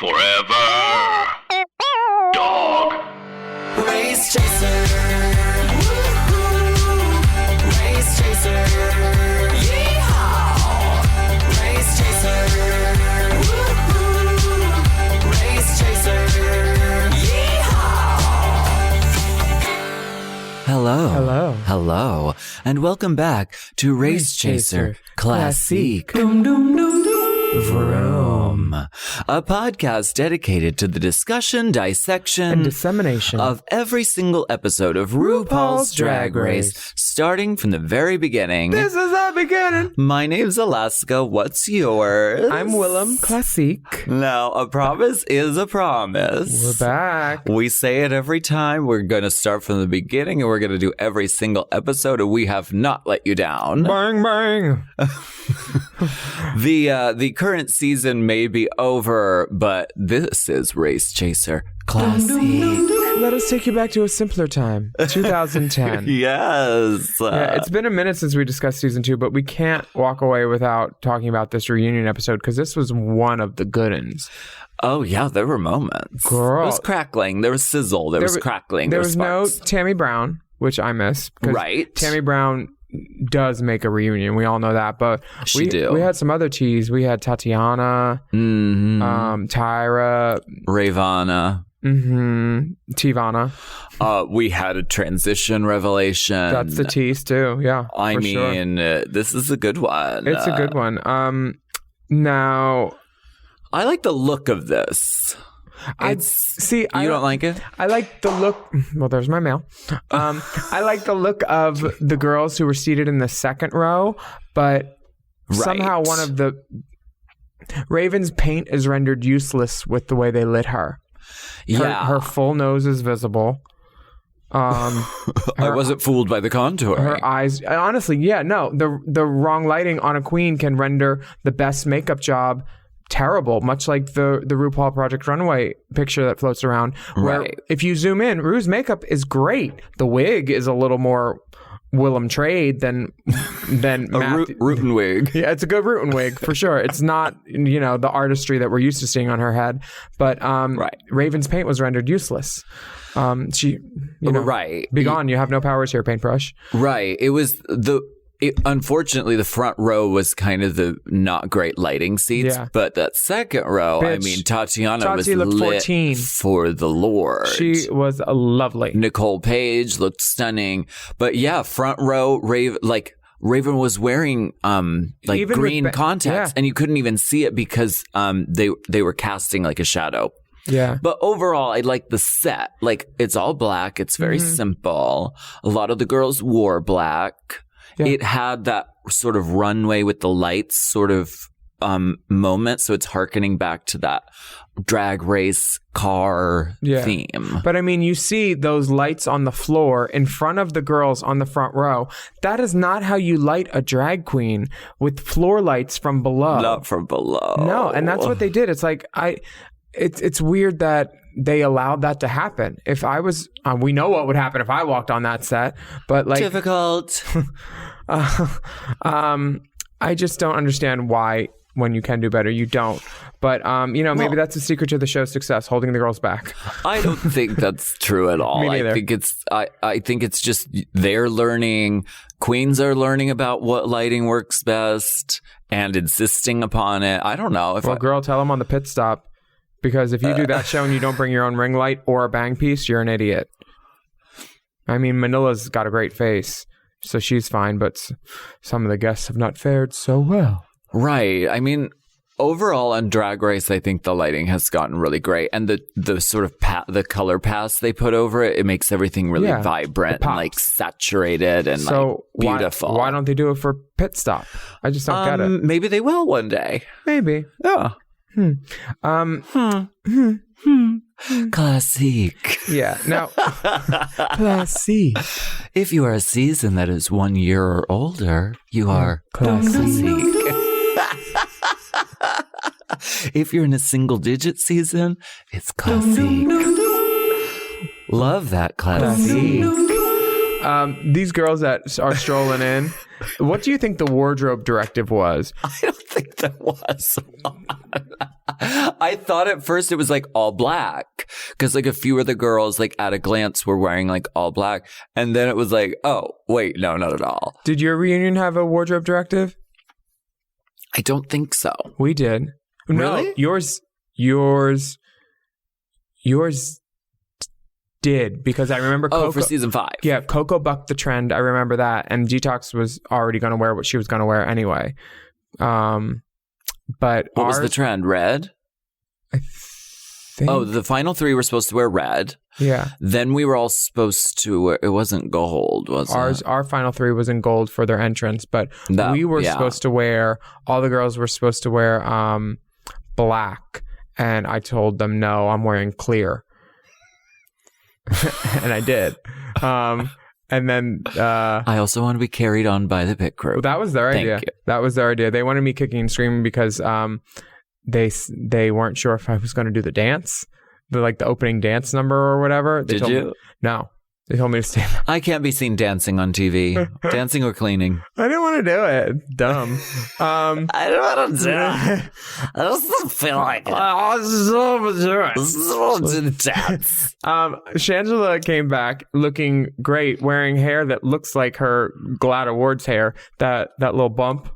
Forever. Dog. Race chaser. Woo-hoo. Race chaser. Yeehaw. Race chaser. Woo-hoo. Race chaser. Yeehaw. Hello. Hello. Hello. And welcome back to Race Chaser Classique. Dum, dum, dum, dum. Vroom. A podcast dedicated to the discussion, dissection, And dissemination of every single episode of RuPaul's Drag Race, starting from the very beginning. This is the beginning. My name's Alaska. What's yours? I'm Willam. Classique. Now, a promise is a promise. We're back. We say it every time. We're going to start from the beginning, and we're going to do every single episode, and we have not let you down. Bang, bang. The current season may be over, but this is Race Chaser Classic. Let us take you back to a simpler time, 2010. Yes. Yeah, it's been a minute since we discussed season 2, but we can't walk away without talking about this reunion episode because this was one of the good ones. Oh, yeah, there were moments. Girl. There was crackling. There was sizzle. There was crackling. There There was no sparks. Tammy Brown, which I miss. 'Cause Right. Tammy Brown does make a reunion. We all know that. But She do. We had some other teas. We had Tatiana, Tyra, Ravana. Tivana. We had a transition revelation. That's the tease too. Yeah. I for mean, sure. this is a good one. It's a good one. Now, I like the look of this. I don't like it? I like the look. Well, there's my mail. I like the look of the girls who were seated in the second row, but somehow one of the Raven's paint is rendered useless with the way they lit her. Her full nose is visible. I wasn't fooled by the contour. Her eyes, honestly, the wrong lighting on a queen can render the best makeup job terrible, much like the RuPaul Project Runway picture that floats around, where if you zoom in, Ru's makeup is great. The wig is a little more Willam trade than a Rootin' wig. Yeah, it's a good Rootin' wig for sure. It's not, the artistry that we're used to seeing on her head, but Raven's paint was rendered useless. She, be gone. You have no powers here, paintbrush. Right. It was unfortunately, the front row was kind of the not great lighting seats, but that second row, Tatiana was looked lit 14. for the Lord. She was lovely. Nicole Page looked stunning, but yeah, front row, Raven was wearing even green contacts, and you couldn't even see it because they were casting like a shadow. Yeah. But overall, I like the set. Like, it's all black. It's very simple. A lot of the girls wore black. Yeah. It had that sort of runway with the lights sort of moment. So it's hearkening back to that drag race car theme. But I mean, you see those lights on the floor in front of the girls on the front row. That is not how you light a drag queen, with floor lights from below. Not from below. No, and that's what they did. It's like, it's weird that they allowed that to happen. If I was, we know what would happen if I walked on that set, but like difficult. I just don't understand why when you can do better, you don't. But maybe that's the secret to the show's success, holding the girls back. I don't think that's true at all. Me neither. I think it's just they're learning. Queens are learning about what lighting works best and insisting upon it. I don't know. Girl, tell them on the pit stop. Because if you do that show and you don't bring your own ring light or a bang piece, you're an idiot. I mean, Manila's got a great face, so she's fine, but some of the guests have not fared so well. Right. I mean, overall on Drag Race, I think the lighting has gotten really great. And the sort of the color pass they put over it, it makes everything really vibrant and like saturated and beautiful. Why don't they do it for pit stop? I just don't get it. Maybe they will one day. Maybe. Yeah. Classique. Yeah. Now, classique. If you are a season that is 1 year or older, you are classique. If you're in a single digit season, it's classique. Love that classique. These girls that are strolling in, what do you think the wardrobe directive was? I don't think there was one. I thought at first it was like all black because like a few of the girls like at a glance were wearing like all black. And then it was like, oh, wait, no, not at all. Did your reunion have a wardrobe directive? I don't think so. We did. Really? No, yours did because I remember Coco. For season 5. Yeah, Coco bucked the trend. I remember that. And Detox was already going to wear what she was going to wear anyway. But what was the trend? Red? I think. Oh, the final 3 were supposed to wear red. Yeah. Then we were all supposed to wear, it wasn't gold, was it? Our final 3 was in gold for their entrance, but we were supposed to wear, all the girls were supposed to wear black. And I told them, no, I'm wearing clear. And I did. And then I also want to be carried on by the pit crew. Well, that was their idea. Thank you. That was their idea. They wanted me kicking and screaming because they weren't sure if I was going to do the dance, the opening dance number or whatever. Did you? No. They told me to stay. I can't be seen dancing on TV. Dancing or cleaning. I didn't want to do it. Dumb. I don't want to do it. I just don't feel like it. I just want to dance. Shangela came back looking great, wearing hair that looks like her Glad Awards hair. That little bump.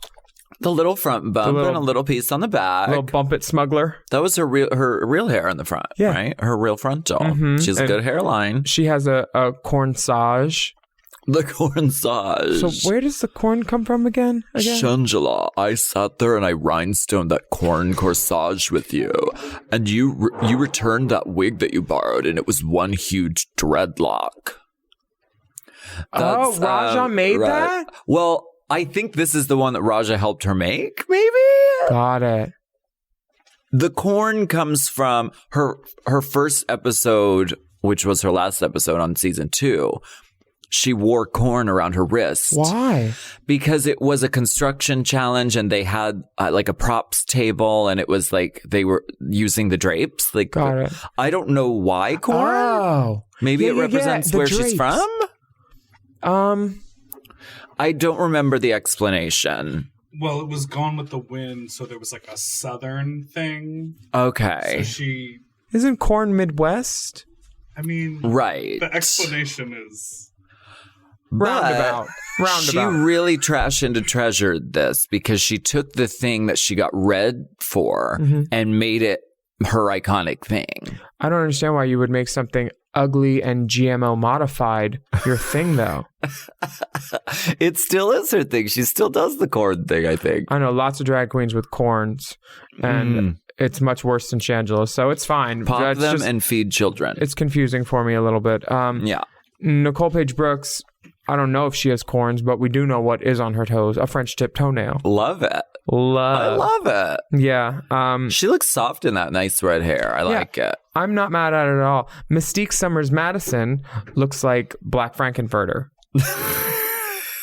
The little front bump and a little piece on the back. Little bump it smuggler. That was her real hair in the front, right? Her real frontal. Mm-hmm. She has a good hairline. She has a cornsage. The cornsage. So where does the corn come from again? Shangela, I sat there and I rhinestoned that corn corsage with you. And you returned that wig that you borrowed and it was one huge dreadlock. Raja made that? Well, I think this is the one that Raja helped her make, maybe? Got it. The corn comes from her first episode, which was her last episode on season 2. She wore corn around her wrist. Why? Because it was a construction challenge and they had like a props table and it was like they were using the drapes. Got it. I don't know why corn. Oh. Maybe it represents where she's from? I don't remember the explanation. Well, it was Gone with the Wind, so there was like a southern thing. Okay. So Isn't corn Midwest? I mean... Right. The explanation is... Roundabout. She really trashed into treasured this because she took the thing that she got red for and made it her iconic thing. I don't understand why you would make something ugly and GMO modified your thing, though. It still is her thing. She still does the corn thing, I think. I know lots of drag queens with corns, and it's much worse than Shangela, so it's fine. Pop them and feed children. It's confusing for me a little bit. Yeah. Nicole Paige Brooks, I don't know if she has corns, but we do know what is on her toes. A French tip toenail. Love it. I love it. Yeah. She looks soft in that nice red hair. I like it. I'm not mad at it at all. Mystique Summers Madison looks like Black Frankenfurter.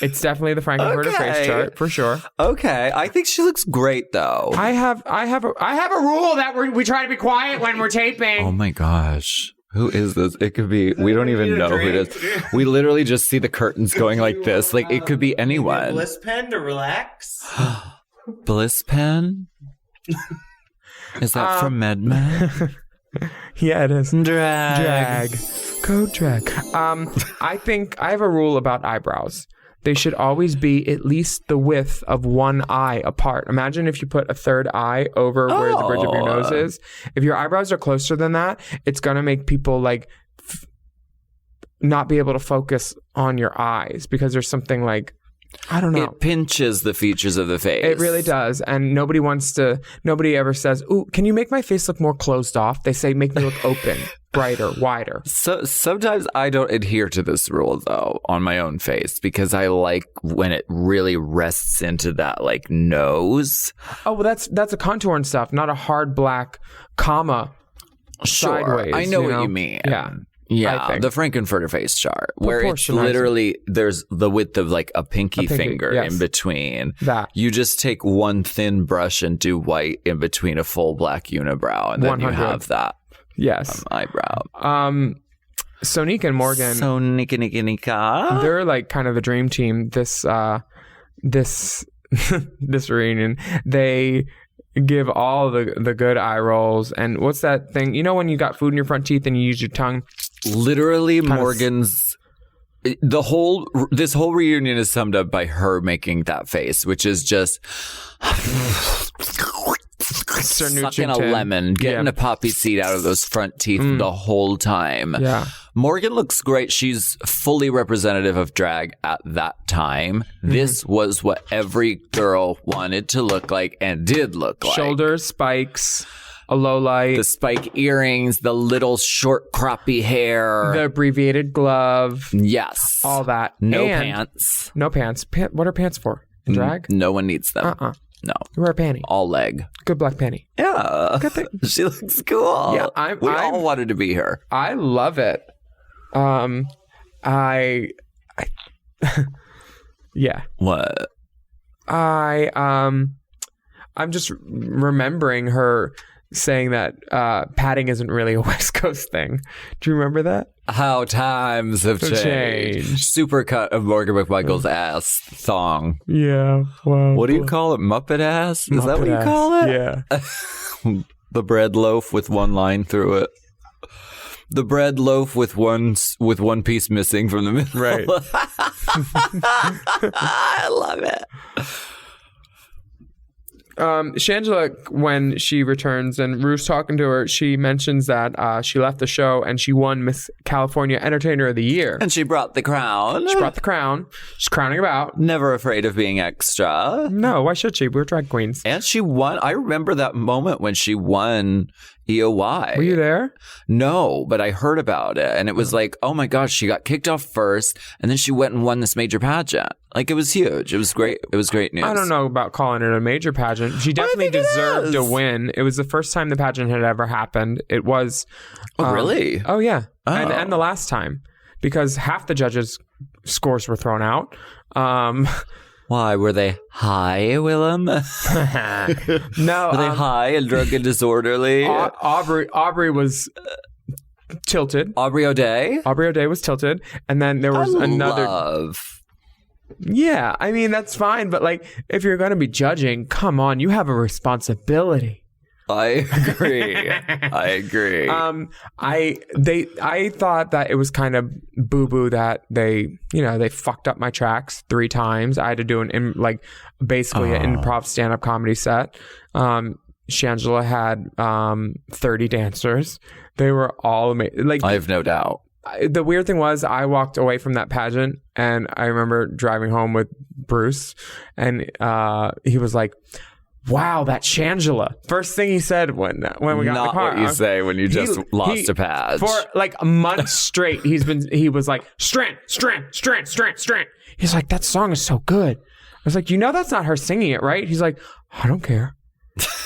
It's definitely the Frankenfurter face chart for sure. Okay, I think she looks great though. I have a rule that we try to be quiet when we're taping. Oh my gosh. Who is this? It could be, we don't even know who it is. We literally just see the curtains going like this. Like it could be anyone. Bliss pen to relax. Bliss pen? Is that from MedMen? Yeah, it is. Drag. Code drag. I think I have a rule about eyebrows. They should always be at least the width of one eye apart. Imagine if you put a third eye over where the bridge of your nose is. If your eyebrows are closer than that, it's going to make people like not be able to focus on your eyes because there's something like, I don't know. It pinches the features of the face. It really does. And nobody ever says, ooh, can you make my face look more closed off? They say, make me look open, brighter, wider. So sometimes I don't adhere to this rule though on my own face because I like when it really rests into that like nose. Oh, well, that's a contour and stuff, not a hard black comma sideways. I know what you mean. Yeah, the Frankenfurter face chart, where it's literally, there's the width of like a pinky finger in between. That. You just take one thin brush and do white in between a full black unibrow, and then 100. You have that eyebrow. Sonika and Morgan. Sonika. They're like kind of the dream team this reunion. They give all the good eye rolls. And what's that thing? You know when you got food in your front teeth and you use your tongue? Literally, Morgan's... This whole reunion is summed up by her making that face, which is just... sucking a lemon, getting a poppy seed out of those front teeth the whole time. Yeah. Morgan looks great. She's fully representative of drag at that time. This was what every girl wanted to look like and did look like. Shoulders, spikes, a low light. The spike earrings, the little short croppy hair. The abbreviated glove. Yes. All that. No And pants. No pants. What are pants for? In drag? No one needs them. No. You wear a panty. All leg. Good black panty. Yeah. Good thing. She looks cool. Yeah, we all wanted to be her. I love it. Yeah. What? I'm just remembering her saying that padding isn't really a West Coast thing. Do you remember that? How times have changed. Supercut of Morgan McMichael's ass thong. Yeah. Wow. What do you call it? Muppet ass? Is that what you call it? Yeah. The bread loaf with one line through it. The bread loaf with one piece missing from the middle. Right. I love it. Shangela, when she returns and Ruth's talking to her, she mentions that she left the show and she won Miss California Entertainer of the Year. And she brought the crown. She brought the crown. She's crowning about. Never afraid of being extra. No, why should she? We're drag queens. And she won. I remember that moment when she won EOY. Were you there? No, but I heard about it. And it was like, oh my gosh, she got kicked off first. And then she went and won this major pageant. Like, it was huge. It was great. It was great news. I don't know about calling it a major pageant. She definitely deserved a win. It was the first time the pageant had ever happened. It was. Oh, really? Oh, yeah. Oh. And the last time. Because half the judges' scores were thrown out. Why? Were they high, Willam? No. Were they high and drunk and disorderly? Aubrey was tilted. Aubrey O'Day? Aubrey O'Day was tilted. And then there was another. Yeah, I mean, that's fine. But like, if you're going to be judging, come on, you have a responsibility. I agree. I agree. I thought that it was kind of boo-boo that they fucked up my tracks 3 times. I had to do basically an improv stand-up comedy set. Shangela had 30 dancers. They were all amazing. Like, I have no doubt. The weird thing was I walked away from that pageant and I remember driving home with Bruce and he was like, wow, that Shangela. First thing he said when we got in the car. Not what you say when you just lost a page. For like a month straight, he was like, strength. He's like, that song is so good. I was like, that's not her singing it, right? He's like, I don't care.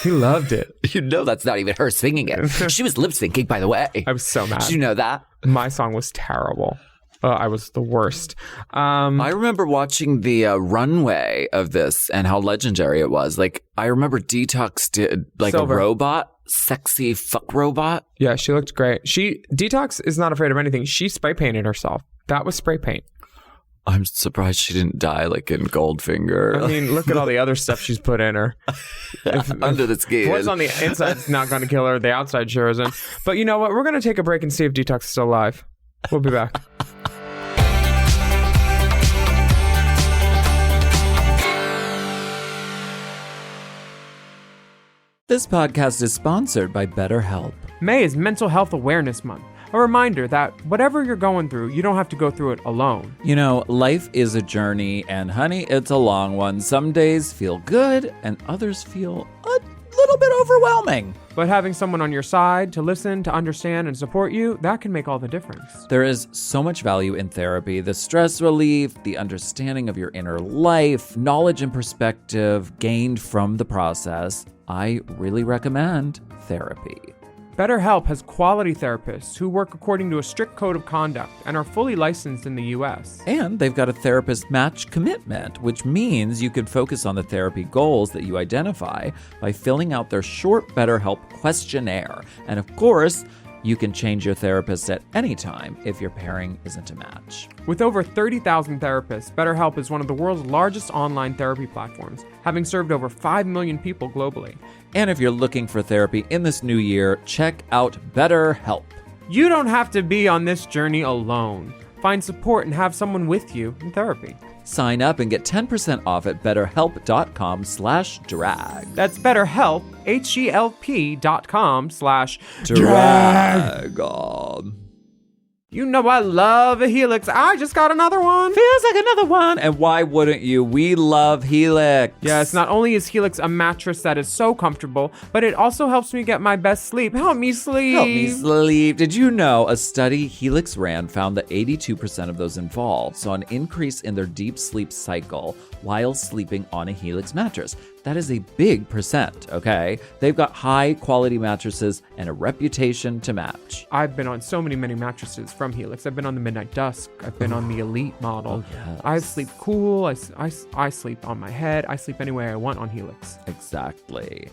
He loved it. That's not even her singing it. She was lip syncing, by the way. I was so mad. Did you know that? My song was terrible. I was the worst. I remember watching the runway of this and how legendary it was. Like, I remember Detox did Silver. A robot, sexy fuck robot. Yeah, she looked great. Detox is not afraid of anything. She spray painted herself. That was spray paint. I'm surprised she didn't die like in Goldfinger. I mean, look at all the other stuff she's put in her. Under the skin. What's on the inside's not going to kill her. The outside sure isn't. But you know what? We're going to take a break and see if Detox is still alive. We'll be back. This podcast is sponsored by BetterHelp. May is Mental Health Awareness Month. A reminder that whatever you're going through, you don't have to go through it alone. You know, life is a journey, and honey, it's a long one. Some days feel good, and others feel a little bit overwhelming. But having someone on your side to listen, to understand, and support you, that can make all the difference. There is so much value in therapy. The stress relief, the understanding of your inner life, knowledge and perspective gained from the process. I really recommend therapy. BetterHelp has quality therapists who work according to a strict code of conduct and are fully licensed in the U.S. And they've got a therapist match commitment, which means you can focus on the therapy goals that you identify by filling out their short BetterHelp questionnaire. And of course, You can change your therapist at any time if your pairing isn't a match. With over 30,000 therapists, BetterHelp is one of the world's largest online therapy platforms, having served over 5 million people globally. And if you're looking for therapy in this new year, check out BetterHelp. You don't have to be on this journey alone. Find support and have someone with you in therapy. Sign up and get 10% off at betterhelp.com/drag. That's BetterHelp, HELP.com/drag. You know I love a Helix. I just got another one. Feels like another one. And why wouldn't you? We love Helix. Yes, not only is Helix a mattress that is so comfortable, but it also helps me get my best sleep. Help me sleep. Help me sleep. Did you know a study Helix ran found that 82% of those involved saw an increase in their deep sleep cycle while sleeping on a Helix mattress? That is a big percent, okay? They've got high quality mattresses and a reputation to match. I've been on so many mattresses from Helix. I've been on the Midnight Dusk. I've been on the Elite model. Yes. I sleep cool. I sleep on my head. I sleep any way I want on Helix. Exactly.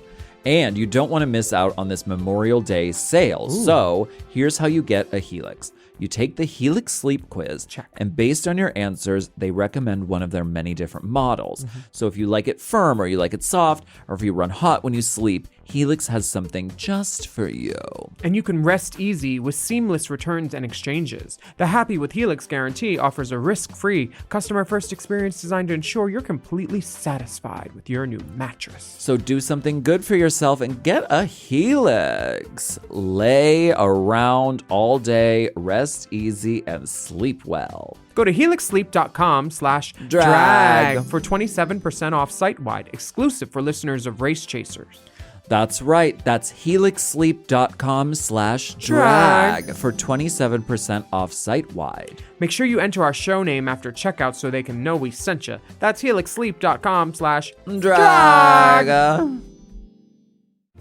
And you don't want to miss out on this Memorial Day sale. Ooh. So here's how you get a Helix. You take the Helix Sleep Quiz, and based on your answers, they recommend one of their many different models. Mm-hmm. So if you like it firm or you like it soft, or if you run hot when you sleep, Helix has something just for you. And you can rest easy with seamless returns and exchanges. The Happy with Helix guarantee offers a risk-free, customer-first experience designed to ensure you're completely satisfied with your new mattress. So do something good for yourself and get a Helix. Lay around all day, rest easy, and sleep well. Go to helixsleep.com/drag for 27% off site-wide, exclusive for listeners of Race Chasers. That's right. That's helixsleep.com/drag for 27% off site-wide. Make sure you enter our show name after checkout so they can know we sent you. That's helixsleep.com/drag.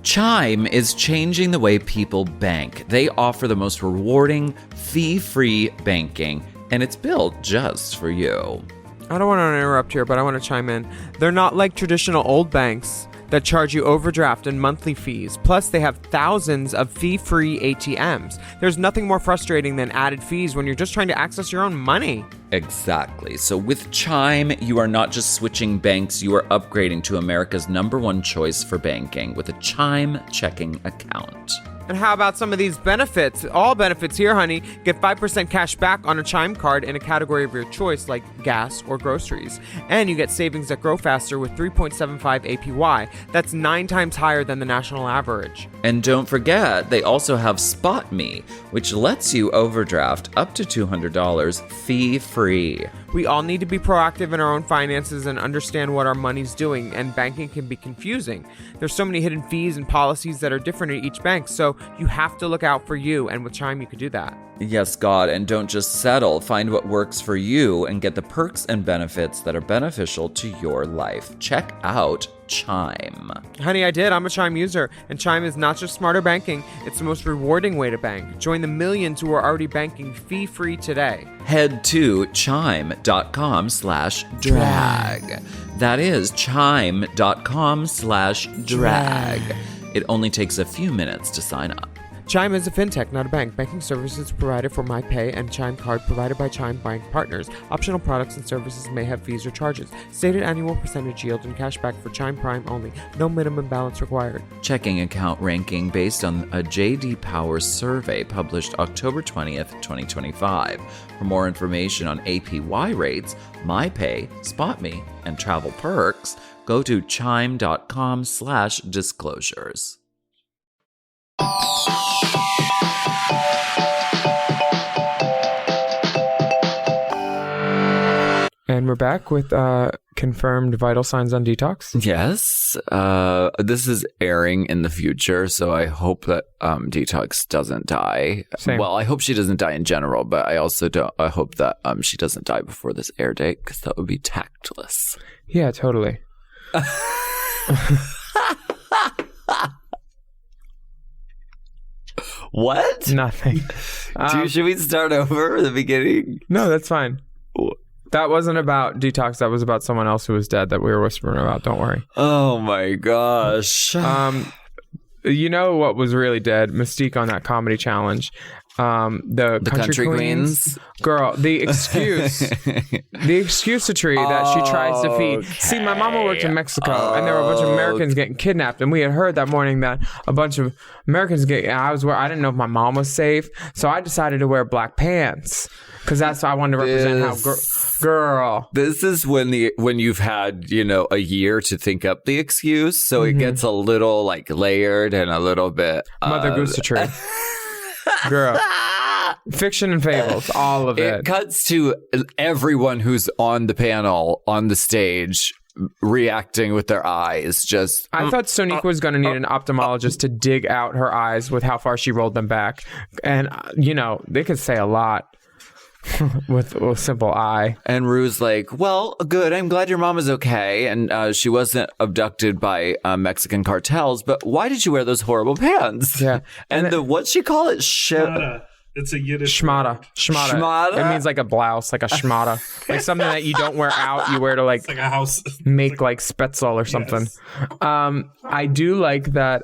Chime is changing the way people bank. They offer the most rewarding, fee-free banking, and it's built just for you. I don't want to interrupt here, but I want to chime in. They're not like traditional old banks that charge you overdraft and monthly fees. Plus, they have thousands of fee-free ATMs. There's nothing more frustrating than added fees when you're just trying to access your own money. Exactly. So with Chime, you are not just switching banks, you are upgrading to America's #1 choice for banking with a Chime checking account. And how about some of these benefits? All benefits here, honey. Get 5% cash back on a Chime card in a category of your choice like gas or groceries. And you get savings that grow faster with 3.75 APY. That's 9 times higher than the national average. And don't forget, they also have Spot Me, which lets you overdraft up to $200 fee-free. We all need to be proactive in our own finances and understand what our money's doing, and banking can be confusing. There's so many hidden fees and policies that are different at each bank, so you have to look out for you, and with Chime you can do that. Yes, God, and don't just settle. Find what works for you and get the perks and benefits that are beneficial to your life. Check out Chime. Honey, I did. I'm a Chime user, and Chime is not just smarter banking, it's the most rewarding way to bank. Join the millions who are already banking fee-free today. Head to chime.com/drag. That is chime.com/drag. It only takes a few minutes to sign up. Chime is a fintech, not a bank. Banking services provided for MyPay and Chime Card provided by Chime Bank Partners. Optional products and services may have fees or charges. Stated annual percentage yield and cashback for Chime Prime only. No minimum balance required. Checking account ranking based on a J.D. Power survey published October 20th, 2025. For more information on APY rates, MyPay, SpotMe, and travel perks, go to chime.com/disclosures. And we're back with confirmed vital signs on detox. Yes. This is airing in the future, so I hope that Detox doesn't die. Same. Well, I hope she doesn't die in general, but I also I hope that she doesn't die before this air date, because that would be tactless. Yeah, totally. What? Nothing. Should we start over at the beginning? No, that's fine. That wasn't about detox. That was about someone else who was dead that we were whispering about. Don't worry. Oh my gosh. You know what was really dead? Mystique on that comedy challenge. The country queens. Girl, the excuse to tree that she tries to feed. See, my mama worked in Mexico, and there were a bunch of Americans getting kidnapped, and we had heard that morning that a bunch of Americans I didn't know if my mom was safe, so I decided to wear black pants. Because that's what I wanted to represent girl. This is when you've had, a year to think up the excuse. So it gets a little like layered and a little bit. Mother Goose Tree. Girl. Fiction and fables, all of it. It cuts to everyone who's on the panel, on the stage, reacting with their eyes. I thought Sonique was going to need an ophthalmologist to dig out her eyes with how far she rolled them back. And, they could say a lot. with a simple eye. And Rue's like, well, good. I'm glad your mom is okay. And she wasn't abducted by Mexican cartels. But why did you wear those horrible pants? Yeah. And what'd she call it? It's a Yiddish Schmata. word. Schmata? It means like a blouse, like a schmata. Like something that you don't wear out. You wear to It's like a house. make like Spetzel or something. Yes. I do like that.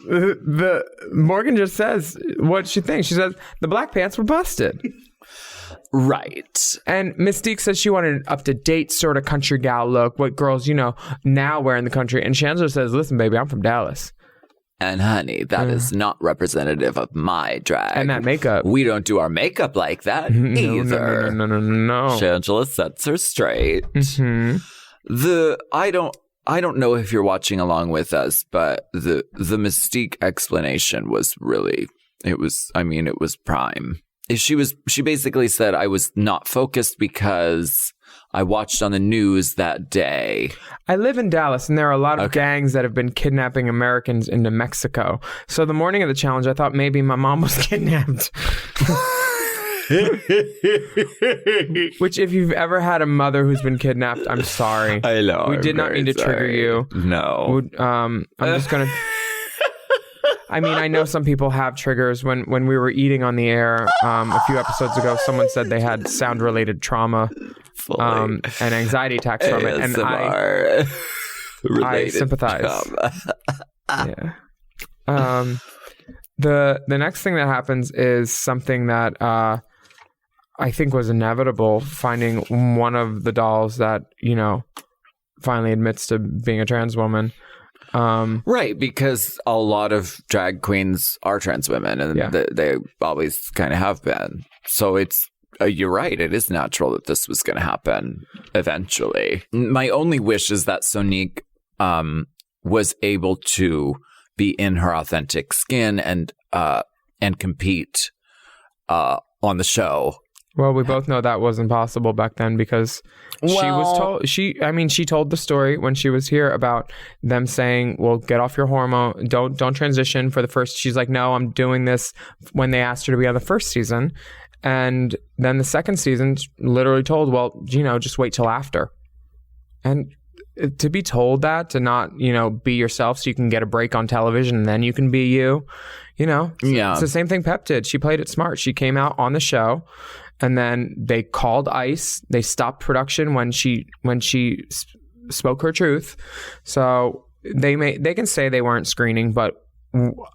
The Morgan just says what she thinks. She says the black pants were busted. Right. And Mystique says she wanted an up-to-date sort of country gal look, what girls, now wear in the country. And Chandler says, listen, baby, I'm from Dallas. And honey, that is not representative of my drag. And that makeup. We don't do our makeup like that either. No. Shangela sets her straight. Mm-hmm. I don't know if you're watching along with us, but the Mystique explanation was really, it was prime. She basically said I was not focused because I watched on the news that day. I live in Dallas, and there are a lot of gangs that have been kidnapping Americans into Mexico. So the morning of the challenge, I thought maybe my mom was kidnapped. Which, if you've ever had a mother who's been kidnapped, I'm sorry. I know. We did not mean to trigger you. No. I'm just going to... I mean, I know some people have triggers. When we were eating on the air a few episodes ago, someone said they had sound-related trauma and anxiety attacks from it. And I sympathize. Yeah. The next thing that happens is something that I think was inevitable, finding one of the dolls that, finally admits to being a trans woman. Right, because a lot of drag queens are trans women, and they always kind of have been. So it's, you're right, it is natural that this was going to happen eventually. My only wish is that Sonique was able to be in her authentic skin and compete on the show. Well, we both know that wasn't possible back then because she told the story when she was here about them saying, well, get off your hormone. Don't transition for the first. She's like, no, I'm doing this when they asked her to be on the first season. And then the second season literally told, well, just wait till after. And to be told that, to not, be yourself so you can get a break on television and then you can be you, It's the same thing Pep did. She played it smart. She came out on the show. And then they called ICE. They stopped production when she spoke her truth. So they can say they weren't screening, but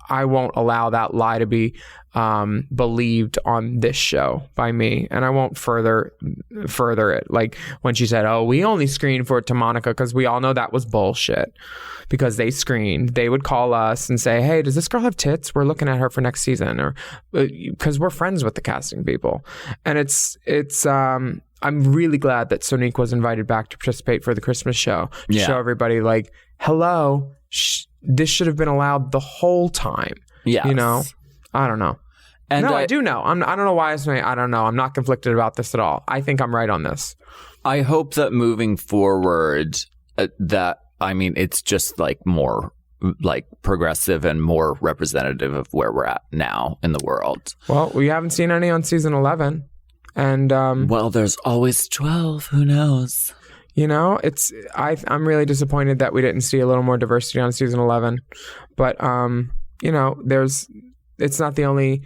I won't allow that lie to be believed on this show by me, and I won't further it. Like when she said, "Oh, we only screened for it to Monica," because we all know that was bullshit. Because they screened, they would call us and say, "Hey, does this girl have tits? We're looking at her for next season," or because we're friends with the casting people, and it's. I'm really glad that Sonique was invited back to participate for the Christmas show to show everybody, like, hello, this should have been allowed the whole time. Yes. I don't know. And I do know. I don't know why I'm saying I don't know. I'm not conflicted about this at all. I think I'm right on this. I hope that moving forward, it's just like more like progressive and more representative of where we're at now in the world. Well, we haven't seen any on season 11. And well, there's always 12. Who knows? I'm really disappointed that we didn't see a little more diversity on season 11. But it's not the only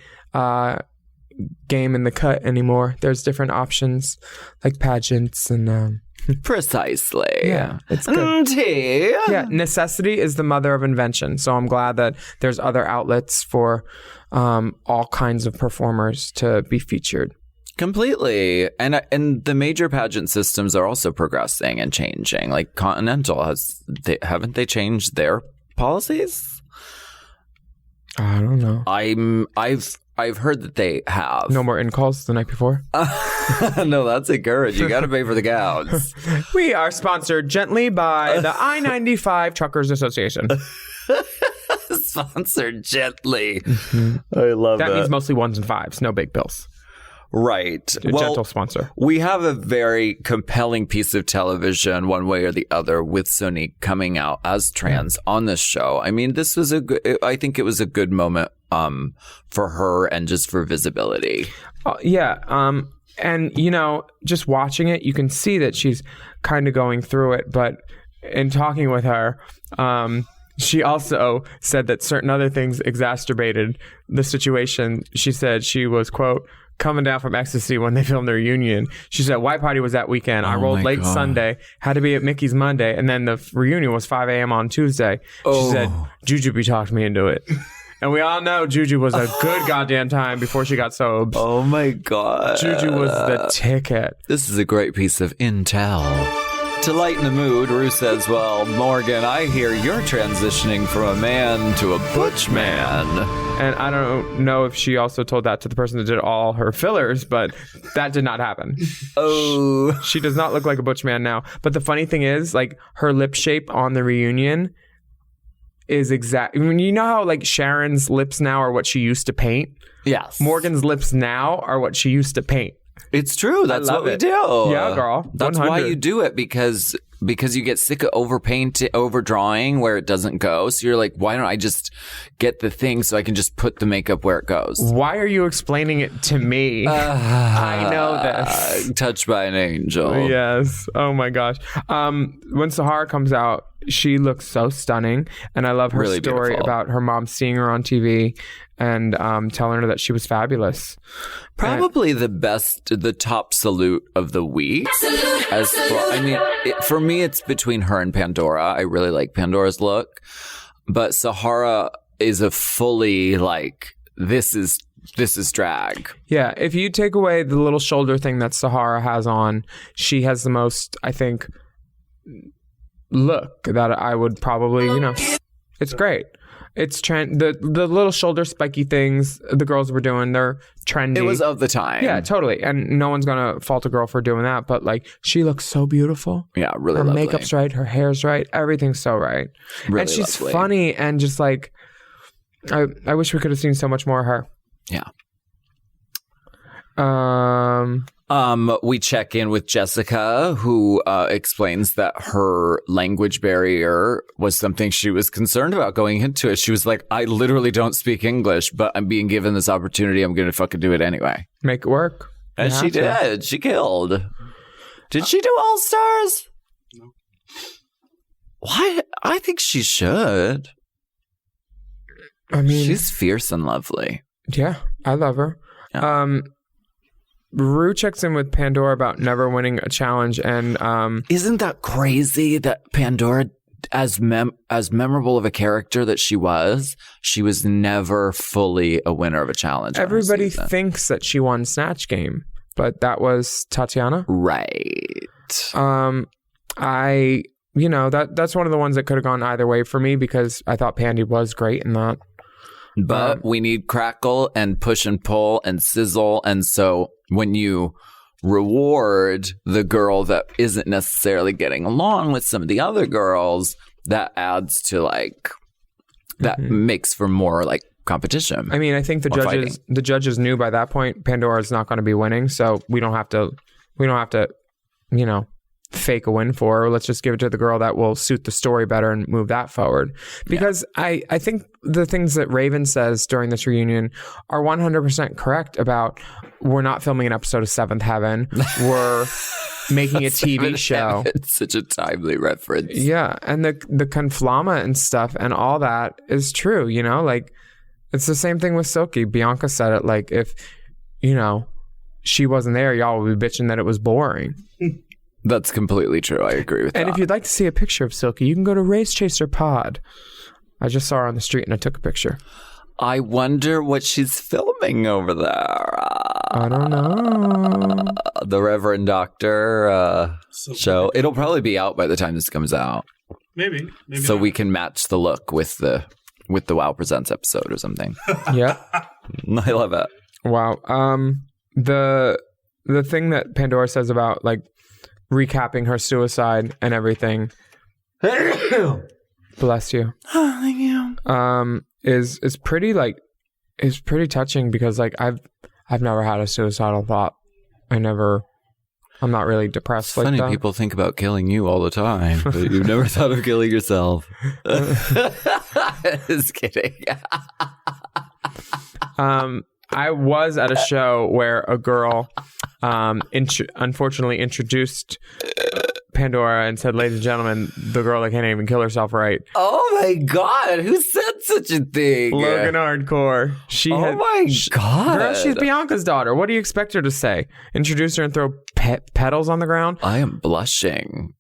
game in the cut anymore. There's different options like pageants and Precisely. Yeah, it's good. Tea. Yeah, necessity is the mother of invention. So I'm glad that there's other outlets for all kinds of performers to be featured. Completely. And the major pageant systems are also progressing and changing. Like Continental haven't they changed their policies? I don't know. I've heard that they have. No more in-calls the night before? No, that's encouraged. You got to pay for the gowns. We are sponsored gently by the I-95 Truckers Association. Sponsored gently. I love That means mostly ones and fives, no big bills. Right. A gentle sponsor. We have a very compelling piece of television, one way or the other, with Sonique coming out as trans on this show. I mean, this was I think it was a good moment for her and just for visibility. And, you know, just watching it, you can see that she's kind of going through it. But in talking with her, she also said that certain other things exacerbated the situation. She said she was, quote, coming down from ecstasy when they filmed their reunion. She said, white party was that weekend. I rolled late Sunday, had to be at Mickey's Monday, and then the reunion was 5 a.m. on Tuesday. She said, Jujubee talked me into it. And we all know Juju was a good goddamn time before she got sobs. Oh my God. Juju was the ticket. This is a great piece of intel. To lighten the mood, Ru says, well, Morgan, I hear you're transitioning from a man to a butch man. And I don't know if she also told that to the person that did all her fillers, but that did not happen. Oh. She does not look like a butch man now. But the funny thing is, like, her lip shape on the reunion is exact. I mean, you know how, like, Sharon's lips now are what she used to paint? Yes. Morgan's lips now are what she used to paint. It's true. That's what we do. Yeah, girl. That's 100. why you do it, because you get sick of overdrawing where it doesn't go. So you're like, why don't I just get the thing so I can just put the makeup where it goes? Why are you explaining it to me? I know this. Touched by an angel. Yes. Oh my gosh. When Sahara comes out, she looks so stunning, and I love her Really story beautiful. about her mom seeing her on TV and telling her that she was fabulous. Probably the top salute of the week. For me, it's between her and Pandora. I really like Pandora's look, but Sahara is a fully like this is drag. Yeah, if you take away the little shoulder thing that Sahara has on, she has the most, I think, look that I would probably, you know, it's great. It's the little shoulder spiky things the girls were doing, they're trendy. It was of the time. Yeah, totally. And no one's gonna fault a girl for doing that, but like, she looks so beautiful. Yeah, really her lovely. makeup's right, her hair's right, everything's so right. Really and she's lovely. funny, and just like, I wish we could have seen so much more of her. Yeah. We check in with Jessica, who explains that her language barrier was something she was concerned about going into it. She was like, I literally don't speak English, but I'm being given this opportunity. I'm going to fucking do it anyway. Make it work. And she did. She killed. Did she do All Stars? No. Why? I think she should. I mean, She's fierce and lovely. yeah, I love her. Yeah. Ru checks in with Pandora about never winning a challenge, and Isn't that crazy that Pandora, as memorable of a character that she was never fully a winner of a challenge. everybody thinks that she won Snatch Game, but that was Tatiana. Right. That's one of the ones that could have gone either way for me, because I thought Pandy was great in that. But we need crackle and push and pull and sizzle. And so when you reward the girl that isn't necessarily getting along with some of the other girls, that adds to like, that makes for more like competition. I mean, I think the judges knew by that point Pandora's not going to be winning, so we don't have to, fake a win for her. Let's just give it to the girl that will suit the story better and move that forward. Because I think the things that Raven says during this reunion are 100% correct about, we're not filming an episode of Seventh Heaven. We're making a TV show. It's such a timely reference. Yeah. And the conflama and stuff and all that is true, like, it's the same thing with Silky. Bianca said it, like, if, she wasn't there, y'all would be bitching that it was boring. That's completely true. I agree with that. And if you'd like to see a picture of Silky, you can go to Race Chaser Pod. I just saw her on the street and I took a picture. I wonder what she's filming over there. I don't know. The Reverend Doctor show. It'll probably be out by the time this comes out. Maybe so not. we can match the look with the Wow Presents episode or something. Yeah. I love it. Wow. The thing that Pandora says about like recapping her suicide and everything. Bless you. Oh, thank you. Is pretty touching because like I've never had a suicidal thought. I'm not really depressed like Funny, that. people think about killing you all the time, but you've never thought of killing yourself. Just kidding. I was at a show where a girl unfortunately introduced Pandora and said, "Ladies and gentlemen, the girl that can't even kill herself right." Oh my God, who said such a thing? Logan Hardcore. God. Girl, she's Bianca's daughter. What do you expect her to say? Introduce her and throw petals on the ground? I am blushing.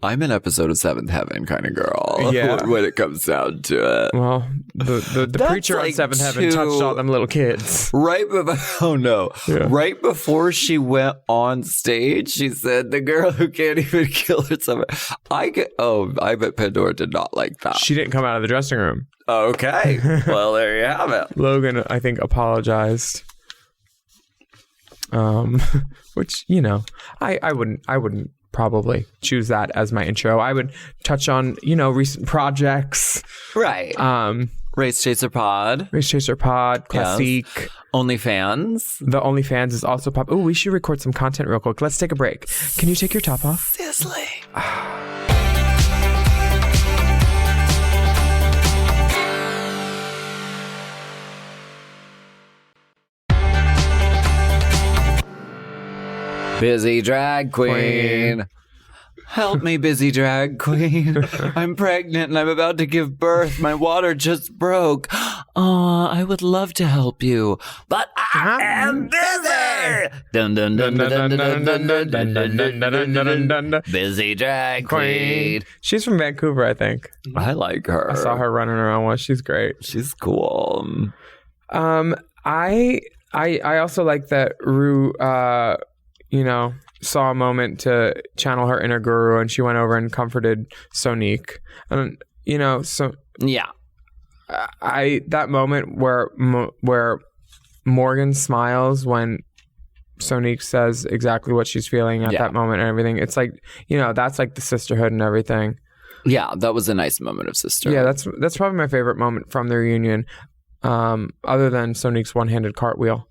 I'm an episode of Seventh Heaven kind of girl. Yeah. When it comes down to it. Well, the preacher on Seventh Heaven touched all them little kids. Right before she went on stage, she said, "The girl who can't even kill herself." I bet Pandora did not like that. She didn't come out of the dressing room. Okay. Well, there you have it. Logan, I think, apologized. Which, I wouldn't probably choose that as my intro. I would touch on, recent projects. Right. Race Chaser Pod. Classique. Yes. OnlyFans. The OnlyFans is also pop. Oh, we should record some content real quick. Let's take a break. Can you take your top off? Sizzling. Busy drag queen. Help me, busy drag queen. I'm pregnant and I'm about to give birth. My water just broke. Oh, I would love to help you, but I am busy. Dun dun dun dun dun dun dun dun dun dun. Busy drag queen. She's from Vancouver, I think. I like her. I saw her running around once. She's great. She's cool. I also like that Rue saw a moment to channel her inner guru, and she went over and comforted Sonique. And Yeah. That moment where Morgan smiles when Sonique says exactly what she's feeling at that moment and everything. It's like, that's like the sisterhood and everything. Yeah, that was a nice moment of sisterhood. Yeah, that's probably my favorite moment from the reunion, other than Sonique's one-handed cartwheel.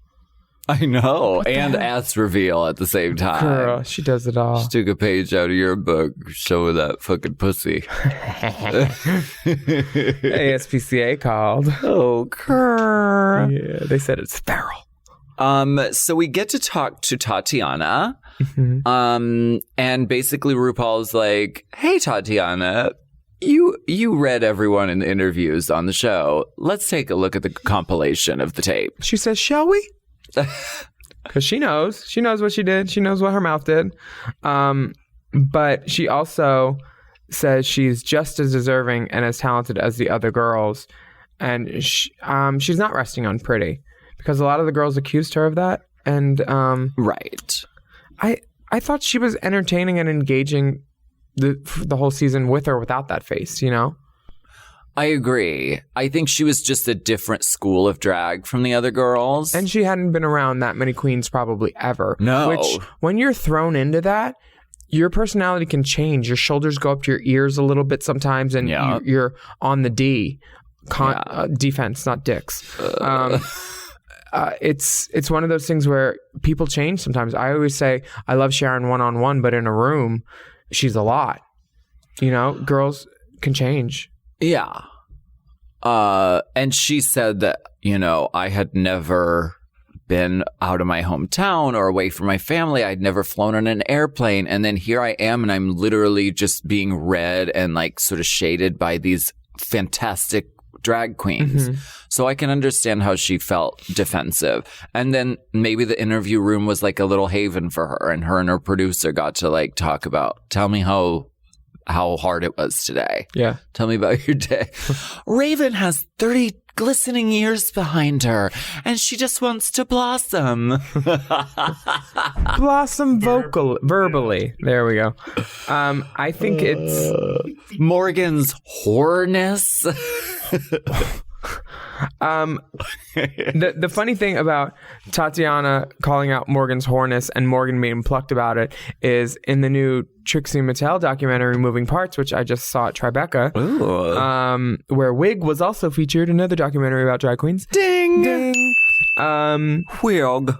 I know, and ass reveal at the same time. Girl, she does it all. She took a page out of your book, showing that fucking pussy. ASPCA called. Oh, girl. Yeah, they said it's feral. So we get to talk to Tatiana. Mm-hmm. And basically RuPaul's like, "Hey, Tatiana, you read everyone in the interviews on the show. Let's take a look at the compilation of the tape." She says, "Shall we?" Because she knows what she did. She knows what her mouth did. But she also says she's just as deserving and as talented as the other girls. And she's not resting on pretty, because a lot of the girls accused her of that. And right. I thought she was entertaining and engaging the whole season with or without that face, I agree. I think she was just a different school of drag from the other girls. And she hadn't been around that many queens probably ever. No. Which, when you're thrown into that, your personality can change. Your shoulders go up to your ears a little bit sometimes, and you're on the D. Defense, not dicks. It's one of those things where people change sometimes. I always say, I love Sharon one-on-one, but in a room, she's a lot. Girls can change. Yeah. And she said that, I had never been out of my hometown or away from my family. I'd never flown on an airplane. And then here I am, and I'm literally just being read and like sort of shaded by these fantastic drag queens. So I can understand how she felt defensive. And then maybe the interview room was like a little haven for her, and her producer got to like talk about, tell me how hard it was today. Yeah. Tell me about your day. Raven has 30 glistening years behind her, and she just wants to blossom. Blossom verbally. There we go. I think it's Morgan's whoreness. The funny thing about Tatiana calling out Morgan's whoreness and Morgan being plucked about it is in the new Trixie Mattel documentary Moving Parts, which I just saw at Tribeca, where Wig was also featured, another documentary about drag queens. Ding! Wig.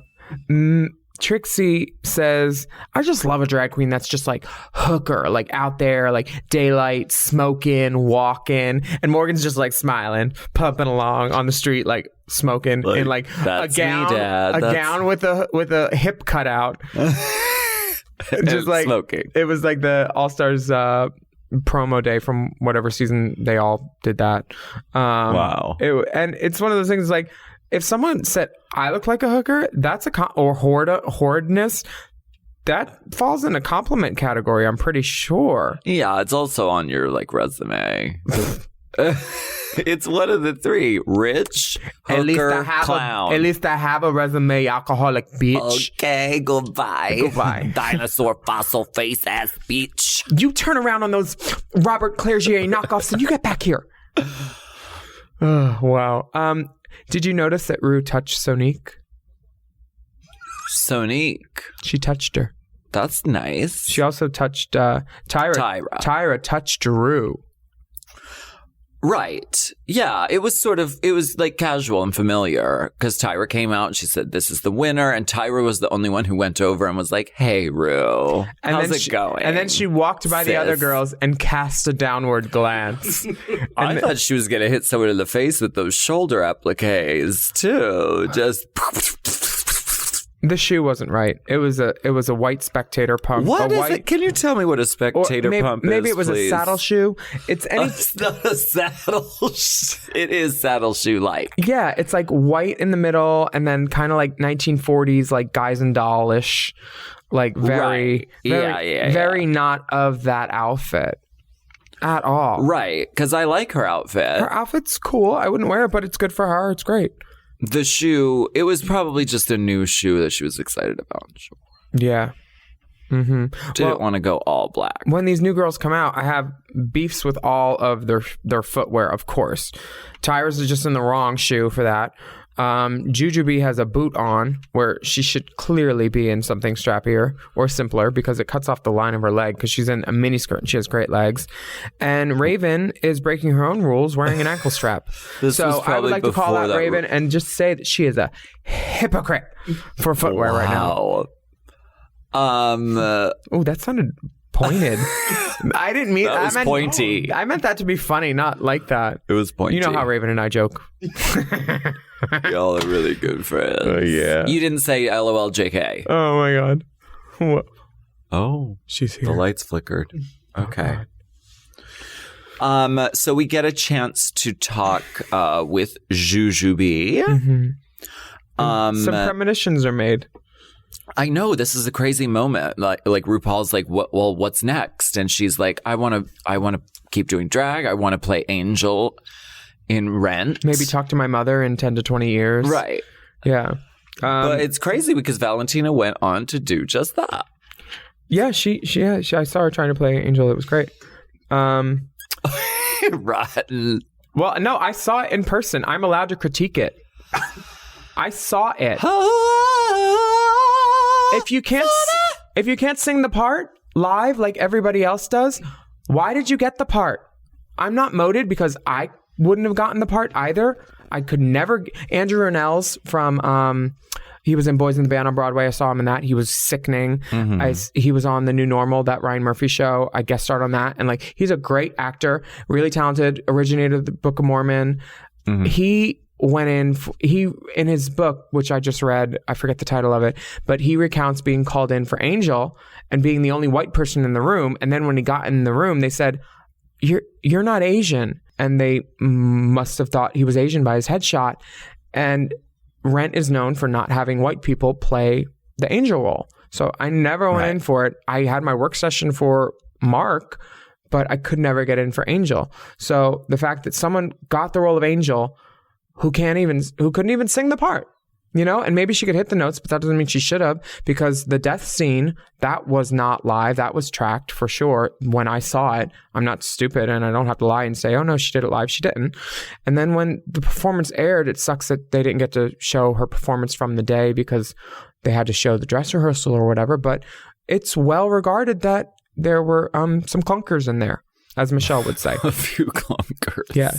Trixie says, I just love a drag queen that's just like hooker, like out there, like daylight, smoking, walking. And Morgan's just like smiling, pumping along on the street, like smoking in like a gown with a hip cutout. Just like smoking. It was like the All Stars promo day from whatever season they all did that. Wow. And it's one of those things like, if someone said, I look like a hooker, that's or horridness, that falls in a compliment category, I'm pretty sure. Yeah, it's also on your like resume. It's one of the three: rich, hooker, clown. At least I have a resume, alcoholic bitch. Okay, goodbye. Goodbye. Dinosaur fossil face ass bitch. You turn around on those Robert Clergier knockoffs and you get back here. Oh, wow. Did you notice that Rue touched Sonique? Sonique. She touched her. That's nice. She also touched Tyra. Tyra touched Rue. Right. Yeah, it was like casual and familiar because Tyra came out and she said, this is the winner. And Tyra was the only one who went over and was like, hey, Rue, how's it going? And then she walked by the other girls and cast a downward glance. I thought she was going to hit someone in the face with those shoulder appliques too. Just... The shoe wasn't right. It was a white spectator pump. What is it? Can you tell me what a spectator pump is, maybe it was please? A saddle shoe. It's not a saddle. It is saddle shoe like. Yeah, it's like white in the middle, and then kind of like 1940s, like Guys and Doll-ish, like very not of that outfit at all. Right, because I like her outfit. Her outfit's cool. I wouldn't wear it, but it's good for her. It's great. The shoe, it was probably just a new shoe that she was excited about. Sure. Yeah. Mm-hmm. Didn't want to go all black. When these new girls come out, I have beefs with all of their footwear, of course. Tyra's is just in the wrong shoe for that. Jujubee has a boot on where she should clearly be in something strappier or simpler because it cuts off the line of her leg because she's in a mini skirt and she has great legs. And Raven is breaking her own rules wearing an ankle strap. So I would like to call out Raven and just say that she is a hypocrite for footwear right now. Oh, that sounded pointed. I didn't mean that. Was pointy. I meant that to be funny, not like that. It was pointy. You know how Raven and I joke. Y'all are really good friends. Oh, yeah. You didn't say LOL JK. Oh, my God. What? Oh. She's here. The lights flickered. Okay. So we get a chance to talk with Jujubee. Mm-hmm. Some premonitions are made. I know, this is a crazy moment. Like RuPaul's like, what's next? And she's like, I want to keep doing drag. I want to play Angel in Rent. Maybe talk to my mother in 10 to 20 years. Right. Yeah. But it's crazy because Valentina went on to do just that. Yeah, I saw her trying to play Angel. It was great. Rotten. Well, no, I saw it in person. I'm allowed to critique it. I saw it. If you can't sing the part live like everybody else does, why did you get the part? I'm not moted because I wouldn't have gotten the part either. I could never. Andrew Rannells from he was in Boys in the Band on Broadway. I saw him in that. He was sickening. Mm-hmm. He was on The New Normal, that Ryan Murphy show. I guest starred on that, and like he's a great actor, really talented. Originated the Book of Mormon. Mm-hmm. He went in his book, which I just read, I forget the title of it, but he recounts being called in for Angel and being the only white person in the room. And then when he got in the room, they said, you're not Asian. and they must have thought he was Asian by his headshot. And Rent is known for not having white people play the angel role. So I never went in for it. I had my work session for Mark, but I could never get in for Angel. So the fact that someone got the role of Angel who couldn't even sing the part, you know, and maybe she could hit the notes, but that doesn't mean she should have, because the death scene, that was not live. That was tracked for sure. When I saw it, I'm not stupid and I don't have to lie and say, oh no, she did it live. She didn't. And then when the performance aired, it sucks that they didn't get to show her performance from the day because they had to show the dress rehearsal or whatever. But it's well regarded that there were some clunkers in there, as Michelle would say. A few clunkers. Yeah.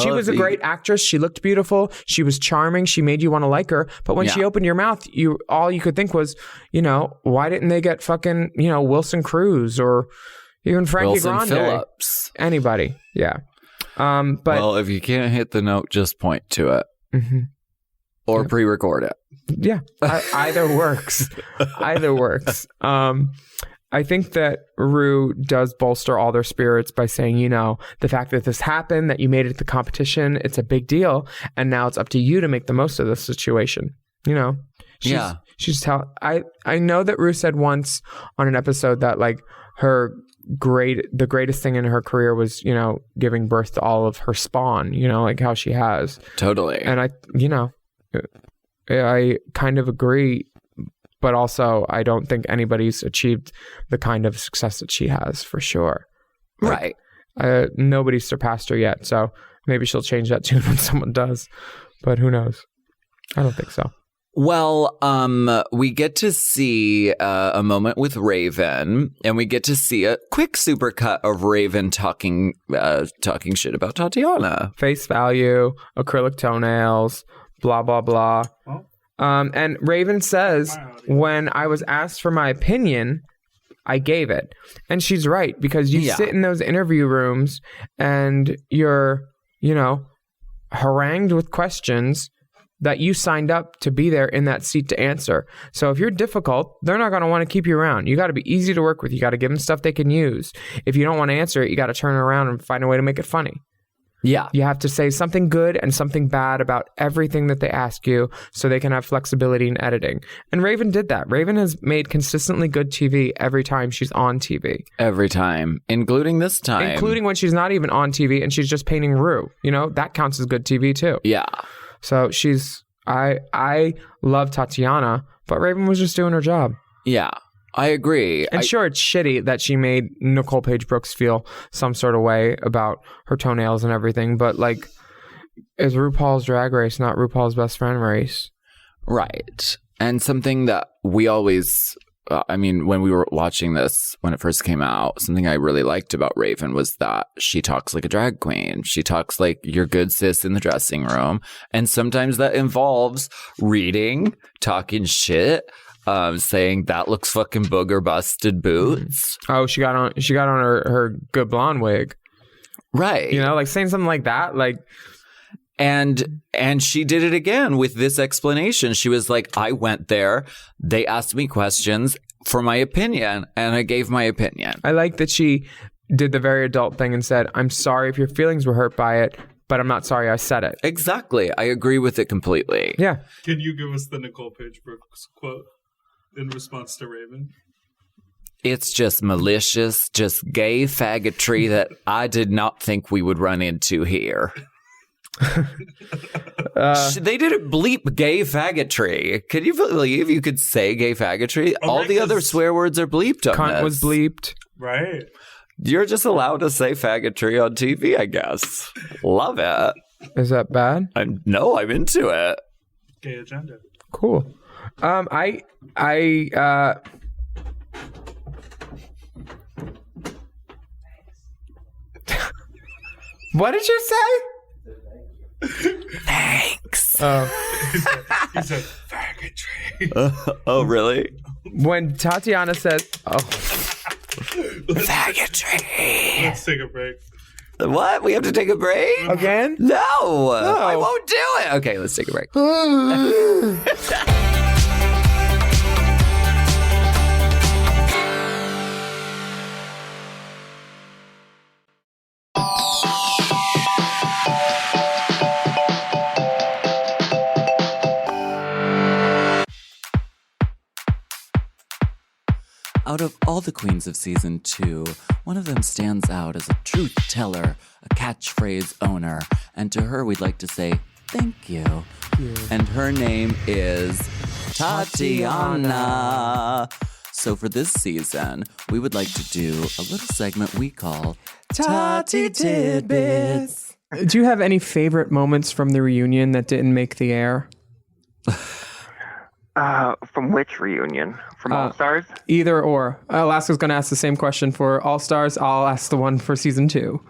She was a great actress. She looked beautiful. She was charming. She made you want to like her. But when she opened your mouth, all you could think was, you know, why didn't they get fucking, you know, Wilson Cruz or even Frankie Wilson Grande? Phillips. Anybody. Yeah. But well, if you can't hit the note, just point to it. Mm-hmm. Or pre-record it. Yeah. Either works. Either works. I think that Ru does bolster all their spirits by saying, you know, the fact that this happened, that you made it to the competition, it's a big deal. And now it's up to you to make the most of this situation. You know? I know that Ru said once on an episode that like the greatest thing in her career was, you know, giving birth to all of her spawn, you know, like how she has. Totally. And I kind of agree. But also, I don't think anybody's achieved the kind of success that she has, for sure. Right. Nobody's surpassed her yet, so maybe she'll change that tune when someone does. But who knows? I don't think so. Well, we get to see a moment with Raven, and we get to see a quick supercut of Raven talking shit about Tatiana. Face value, acrylic toenails, blah, blah, blah. Well, and Raven says, when I was asked for my opinion, I gave it. And she's right, because you sit in those interview rooms and you're, you know, harangued with questions that you signed up to be there in that seat to answer. So if you're difficult, they're not going to want to keep you around. You got to be easy to work with. You got to give them stuff they can use. If you don't want to answer it, you got to turn around and find a way to make it funny. Yeah. You have to say something good and something bad about everything that they ask you so they can have flexibility in editing. And Raven did that. Raven has made consistently good TV every time she's on TV. Every time. Including this time. Including when she's not even on TV and she's just painting Ru. You know, that counts as good TV too. Yeah. So I love Tatiana, but Raven was just doing her job. Yeah. I agree. And sure, it's shitty that she made Nicole Page Brooks feel some sort of way about her toenails and everything, but like, it's RuPaul's Drag Race, not RuPaul's Best Friend Race. Right. And something that we always, when we were watching this, when it first came out, something I really liked about Raven was that she talks like a drag queen. She talks like your good sis in the dressing room. And sometimes that involves reading, talking shit, saying that looks fucking booger busted boots. Oh, she got on her good blonde wig. Right. You know, like saying something like that, like. And she did it again with this explanation. She was like, I went there. They asked me questions for my opinion, and I gave my opinion. I like that she did the very adult thing and said, I'm sorry if your feelings were hurt by it, but I'm not sorry I said it. Exactly. I agree with it completely. Yeah. Can you give us the Nicole Page Brooks quote in response to Raven? It's just malicious, just gay faggotry that I did not think we would run into here. They didn't bleep gay faggotry. Can you believe you could say gay faggotry? All the other swear words are bleeped on Cunt this. was bleeped. Right. You're just allowed to say faggotry on TV, I guess. Love it. Is that bad? I'm into it. Gay agenda. Cool. What did you say? Thanks. He said faggotry. Oh, really? When Tatiana says, faggotry. Let's take a break. What? We have to take a break? Again? No. I won't do it. Okay, let's take a break. Out of all the queens of season 2, one of them stands out as a truth teller, a catchphrase owner, and to her we'd like to say thank you. And her name is Tatiana. So for this season, we would like to do a little segment we call Tati Tidbits. Do you have any favorite moments from the reunion that didn't make the air? From which reunion? From All Stars? Either or. Alaska's going to ask the same question for All Stars. I'll ask the one for season 2.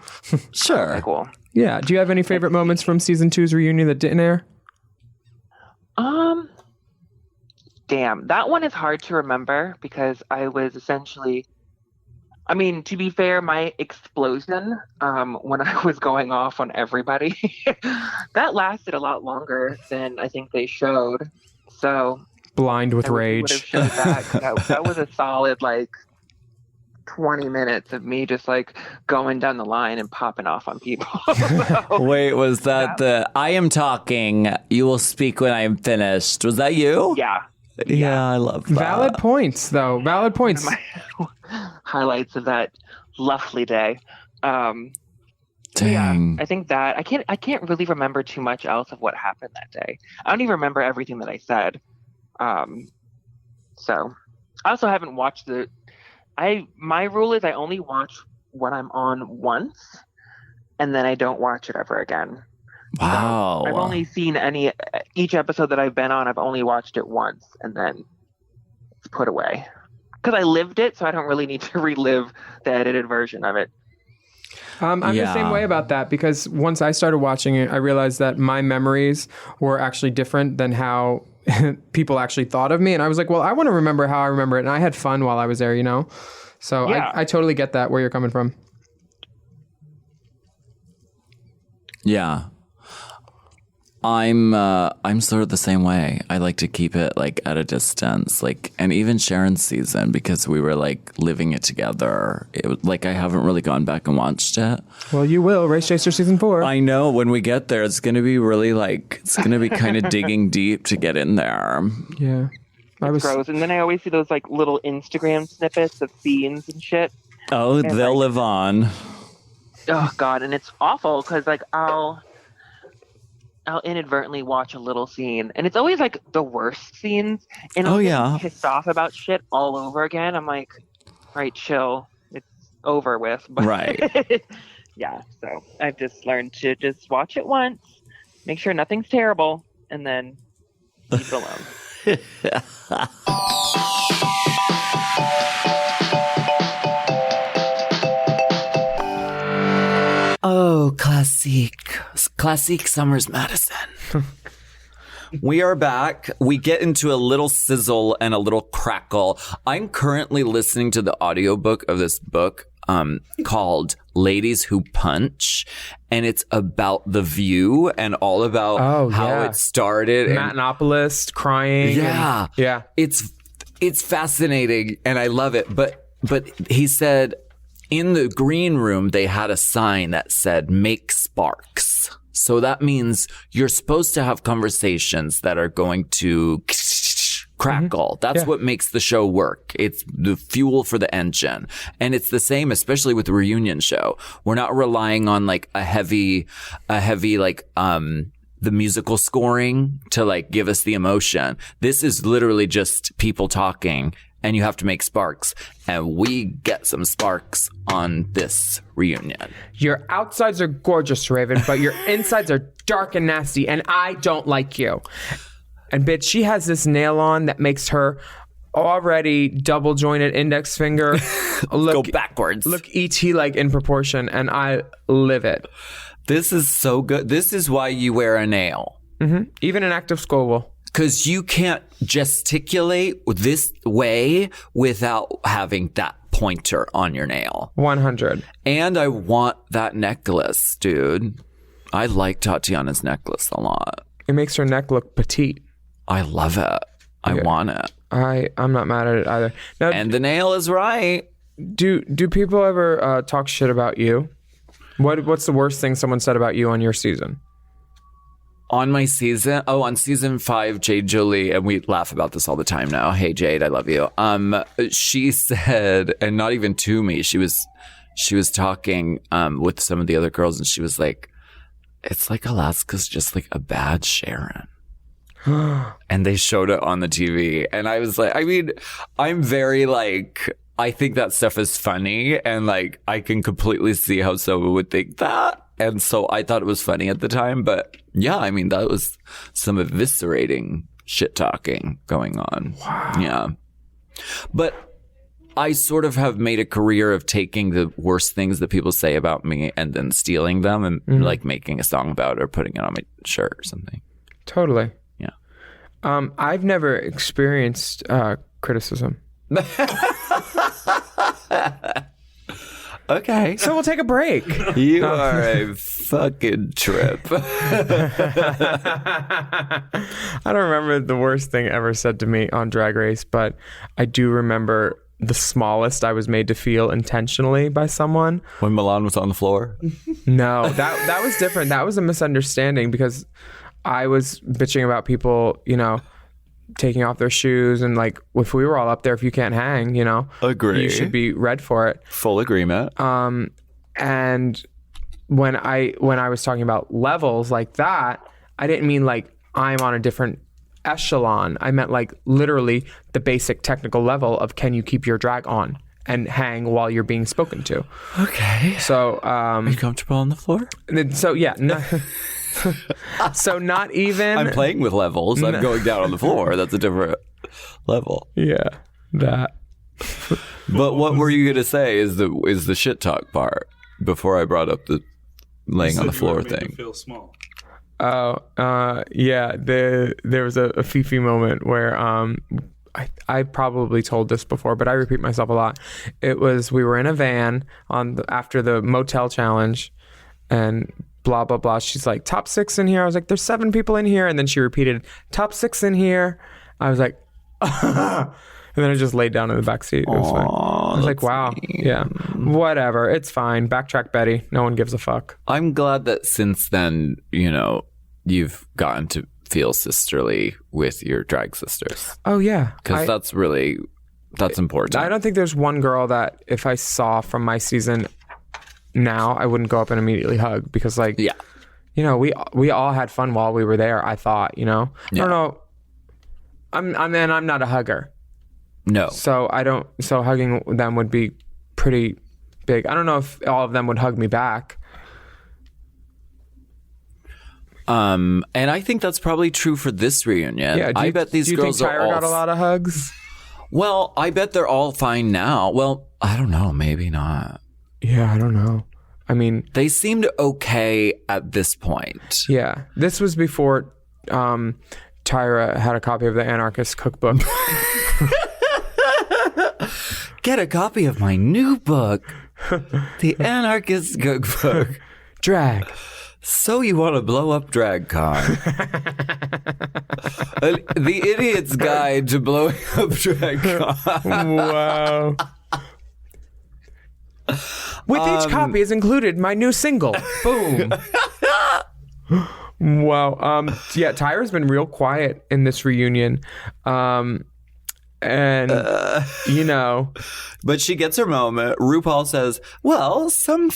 Sure. Okay, cool. Yeah. Do you have any favorite moments from season 2's reunion that didn't air? Damn, that one is hard to remember because I was essentially, I mean, to be fair, my explosion when I was going off on everybody, that lasted a lot longer than I think they showed. So blind with I wish rage. we would have showed that was a solid 20 minutes of me just going down the line and popping off on people. Wait, was that the I am talking, you will speak when I am finished? Was that you? Yeah. Yeah, I love that. Valid points, though. Valid points. My highlights of that lovely day. Dang. Yeah, I think that I can't really remember too much else of what happened that day. I don't even remember everything that I said. So I also haven't watched my rule is I only watch what I'm on once, and then I don't watch it ever again. Wow. So I've only seen each episode that I've been on. I've only watched it once, and then it's put away because I lived it, so I don't really need to relive the edited version of it. I'm the same way about that because once I started watching it, I realized that my memories were actually different than how people actually thought of me. And I was like, well, I want to remember how I remember it. And I had fun while I was there, So yeah. I totally get that, where you're coming from. Yeah. I'm sort of the same way. I like to keep it at a distance, and even Sharon's season, because we were living it together. It was I haven't really gone back and watched it. Well, you will. Race Chaser season 4. I know when we get there, it's gonna be really it's gonna be kind of digging deep to get in there. Yeah, gross. And then I always see those little Instagram snippets of scenes and shit. Oh, and they'll live on. Oh God, and it's awful because I'll inadvertently watch a little scene, and it's always the worst scenes. And I'll get pissed off about shit all over again. I'm like, right, chill, it's over with. But right. Yeah. So I've just learned to just watch it once, make sure nothing's terrible, and then leave it alone. Oh, classique Summers Madison. We are back. We get into a little sizzle and a little crackle. I'm currently listening to the audiobook of this book called Ladies Who Punch, and it's about The View and all about how it started. Matt Nopolis crying. Yeah. Yeah. It's fascinating and I love it. But he said in the green room, they had a sign that said, "Make sparks." So that means you're supposed to have conversations that are going to crackle. That's what makes the show work. It's the fuel for the engine. And it's the same, especially with the reunion show. We're not relying on a heavy the musical scoring to give us the emotion. This is literally just people talking, and you have to make sparks. And we get some sparks on this reunion. Your outsides are gorgeous, Raven, but your insides are dark and nasty, and I don't like you. And bitch, she has this nail on that makes her already double jointed index finger go backwards. Look ET in proportion, and I live it. This is so good. This is why you wear a nail. Mm-hmm. Even an active skull will. Because you can't gesticulate this way without having that pointer on your nail. 100. And I want that necklace, dude. I like Tatiana's necklace a lot. It makes her neck look petite. I love it. I want it. I'm not mad at it either. Now, and the nail is right. Do people ever talk shit about you? What's the worst thing someone said about you on your season? On my season, on season 5, Jade Jolie, and we laugh about this all the time now. Hey Jade, I love you. She said, and not even to me, she was talking with some of the other girls, and she was like, "It's like Alaska's just like a bad Sharon." And they showed it on the TV, and I was like, I mean, I'm very like, I think that stuff is funny, and like I can completely see how someone would think that. And so I thought it was funny at the time, but yeah, I mean, that was some eviscerating shit talking going on. Wow. Yeah. But I sort of have made a career of taking the worst things that people say about me and then stealing them and like making a song about it or putting it on my shirt or something. Totally. Yeah. I've never experienced criticism. Okay. So we'll take a break. You are a fucking trip. I don't remember the worst thing ever said to me on Drag Race, but I do remember the smallest I was made to feel intentionally by someone. When Milan was on the floor? No, that was different. That was a misunderstanding because I was bitching about people, you know, taking off their shoes, and like if we were all up there, if you can't hang, you know, agree, you should be read for it. Full agreement. And when I was talking about levels like that, I didn't mean like I'm on a different echelon. I meant like literally the basic technical level of can you keep your drag on and hang while you're being spoken to. Okay. So are you comfortable on the floor? So yeah. No, so not even. I'm playing with levels. I'm going down on the floor. That's a different level. Yeah, that. But what were you going to say is the shit talk part before I brought up the laying on the floor thing? Feel small. Oh, yeah. There was a Fifi moment where I probably told this before, but I repeat myself a lot. It was we were in a van after the motel challenge, and blah, blah, blah. She's like, top 6 in here. I was like, there's 7 people in here. And then she repeated, top 6 in here. I was like, and then I just laid down in the back seat. It was fine. I was like, wow. Mean. Yeah. Whatever. It's fine. Backtrack Betty. No one gives a fuck. I'm glad that since then, you know, you've gotten to feel sisterly with your drag sisters. Oh, yeah. Because that's important. I don't think there's one girl that if I saw from my season now, I wouldn't go up and immediately hug because, like, yeah, you know, we all had fun while we were there. I thought, you know, yeah. I don't know. I'm not a hugger. No. So hugging them would be pretty big. I don't know if all of them would hug me back. And I think that's probably true for this reunion. Yeah, I bet these girls think Tyra are all got a lot of hugs? Well, I bet they're all fine now. Well, I don't know, maybe not. Yeah, I don't know. I mean, they seemed okay at this point. Yeah. This was before Tyra had a copy of the Anarchist Cookbook. Get a copy of my new book, The Anarchist Cookbook. Drag. So you want to blow up DragCon. The Idiot's Guide to Blowing Up DragCon. Wow. With each copy is included my new single. Boom. Wow. Yeah, Tyra's been real quiet in this reunion. And, you know. But she gets her moment. RuPaul says, well, some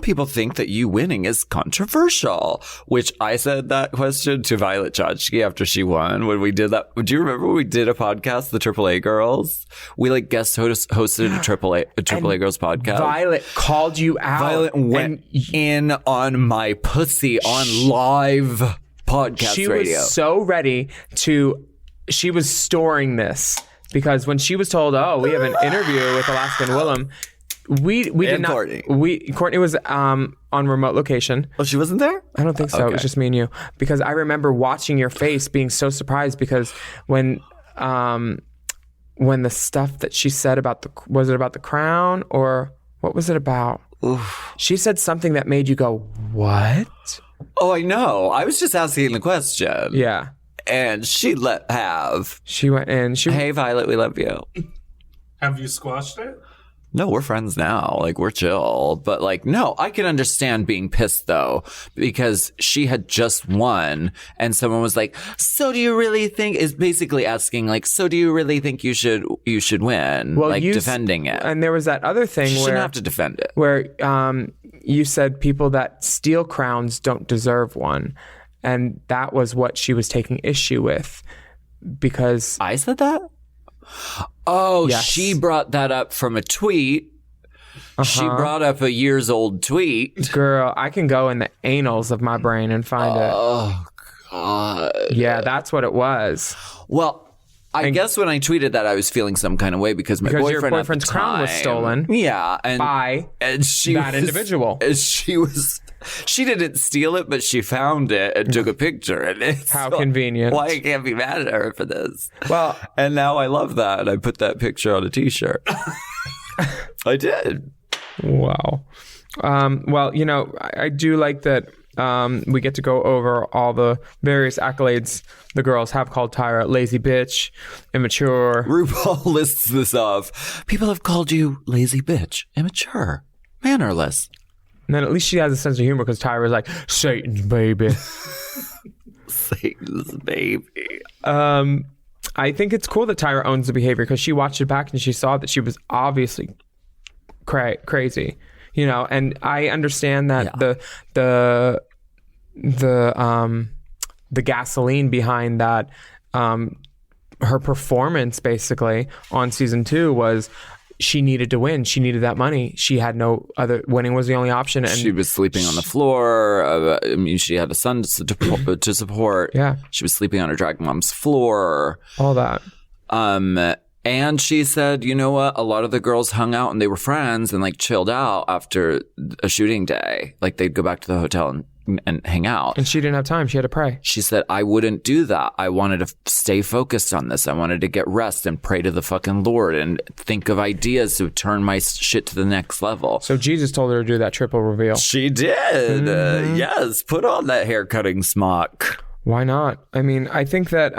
people think that you winning is controversial, which I said that question to Violet Chachki after she won when we did that. Do you remember when we did a podcast, the AAA Girls? We like guest hosted a AAA Girls podcast. Violet called you out. Violet went in on my pussy on live podcast she radio. Was so ready to... She was storing this because when she was told, "Oh, we have an interview with Alaska and Willam," we did not. Courtney was on remote location. Oh, she wasn't there? I don't think so. Okay. It was just me and you. Because I remember watching your face, being so surprised because when the stuff that she said about was it about the crown or what was it about? Oof. She said something that made you go, "What?" Oh, I know. I was just asking the question. Yeah. And she let have. She went in. Hey, Violet, we love you. Have you squashed it? No, we're friends now. Like, we're chill. But like, no, I can understand being pissed though, because she had just won and someone was like, so do you really think, is basically asking like, so do you really think you should win? Well, like defending it. And there was that other thing She where shouldn't have to defend it. where you said people that steal crowns don't deserve one. And that was what she was taking issue with, because I said that? Oh, Yes. she brought that up from a tweet. She brought up a years old tweet. girl, I can go in the annals of my brain and find it. Oh, God. Yeah, that's what it was. Well, I guess when I tweeted that, I was feeling some kind of way because my Because your boyfriend at the boyfriend's crown was time- stolen. Yeah, By and she that individual. She didn't steal it, but she found it and took a picture. And it's How convenient. Why I can't be mad at her for this? Well, And now I love that, and I put that picture on a T-shirt. I did. wow. Well, you know, I do like that we get to go over all the various accolades the girls have called Tyra: lazy bitch, immature. RuPaul lists this off. People have called you lazy bitch, immature, mannerless. And then at least she has a sense of humor because Tyra was like, Satan's baby. Satan's baby. I think it's cool that Tyra owns the behavior because she watched it back and she saw that she was obviously crazy, you know. And I understand that the gasoline behind that, her performance basically on season 2 was she needed to win. She needed that money. She had no other. Winning was the only option. And She was sleeping on the floor. I mean, she had a son to support. Yeah. She was sleeping on her drag mom's floor. all that. And she said, you know what? A lot of the girls hung out and they were friends and like chilled out after a shooting day. Like they'd go back to the hotel and hang out. And she didn't have time. She had to pray. She said, I wouldn't do that. I wanted to stay focused on this. I wanted to get rest and pray to the fucking Lord and think of ideas to turn my shit to the next level. So Jesus told her to do that triple reveal. She did. Yes. Put on that hair cutting smock. Why not? I mean, I think that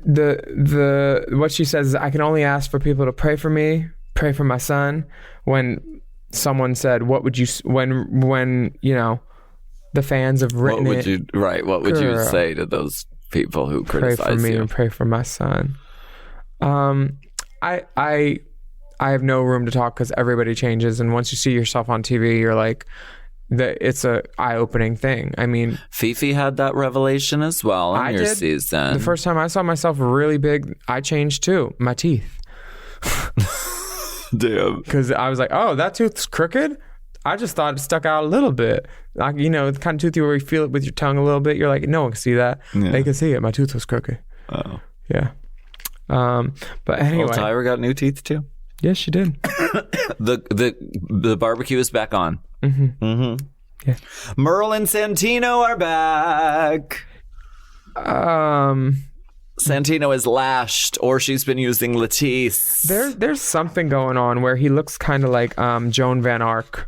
the what she says is, I can only ask for people to pray for me, pray for my son. When someone said, what would you, when you know, the fans have written What would you Girl. say to those people who pray criticize for me you? and pray for my son. I have no room to talk because everybody changes, and once you see yourself on TV, you're like, it's a eye-opening thing. I mean, Fifi had that revelation as well in your season. The first time I saw myself really big, I changed too. My teeth. Damn. Because I was like, oh, that tooth's crooked? I just thought it stuck out a little bit. Like, you know, the kind of tooth where you feel it with your tongue a little bit. You're like, no one can see that. Yeah. They can see it. My tooth was crooked. Oh. Yeah. But anyway. Well, Tyra got new teeth too. Yes, she did. The barbecue is back on. Mm-hmm. Yeah. Merle and Santino are back. Santino is lashed, or she's been using Latisse. There's something going on where he looks kind of like Joan Van Ark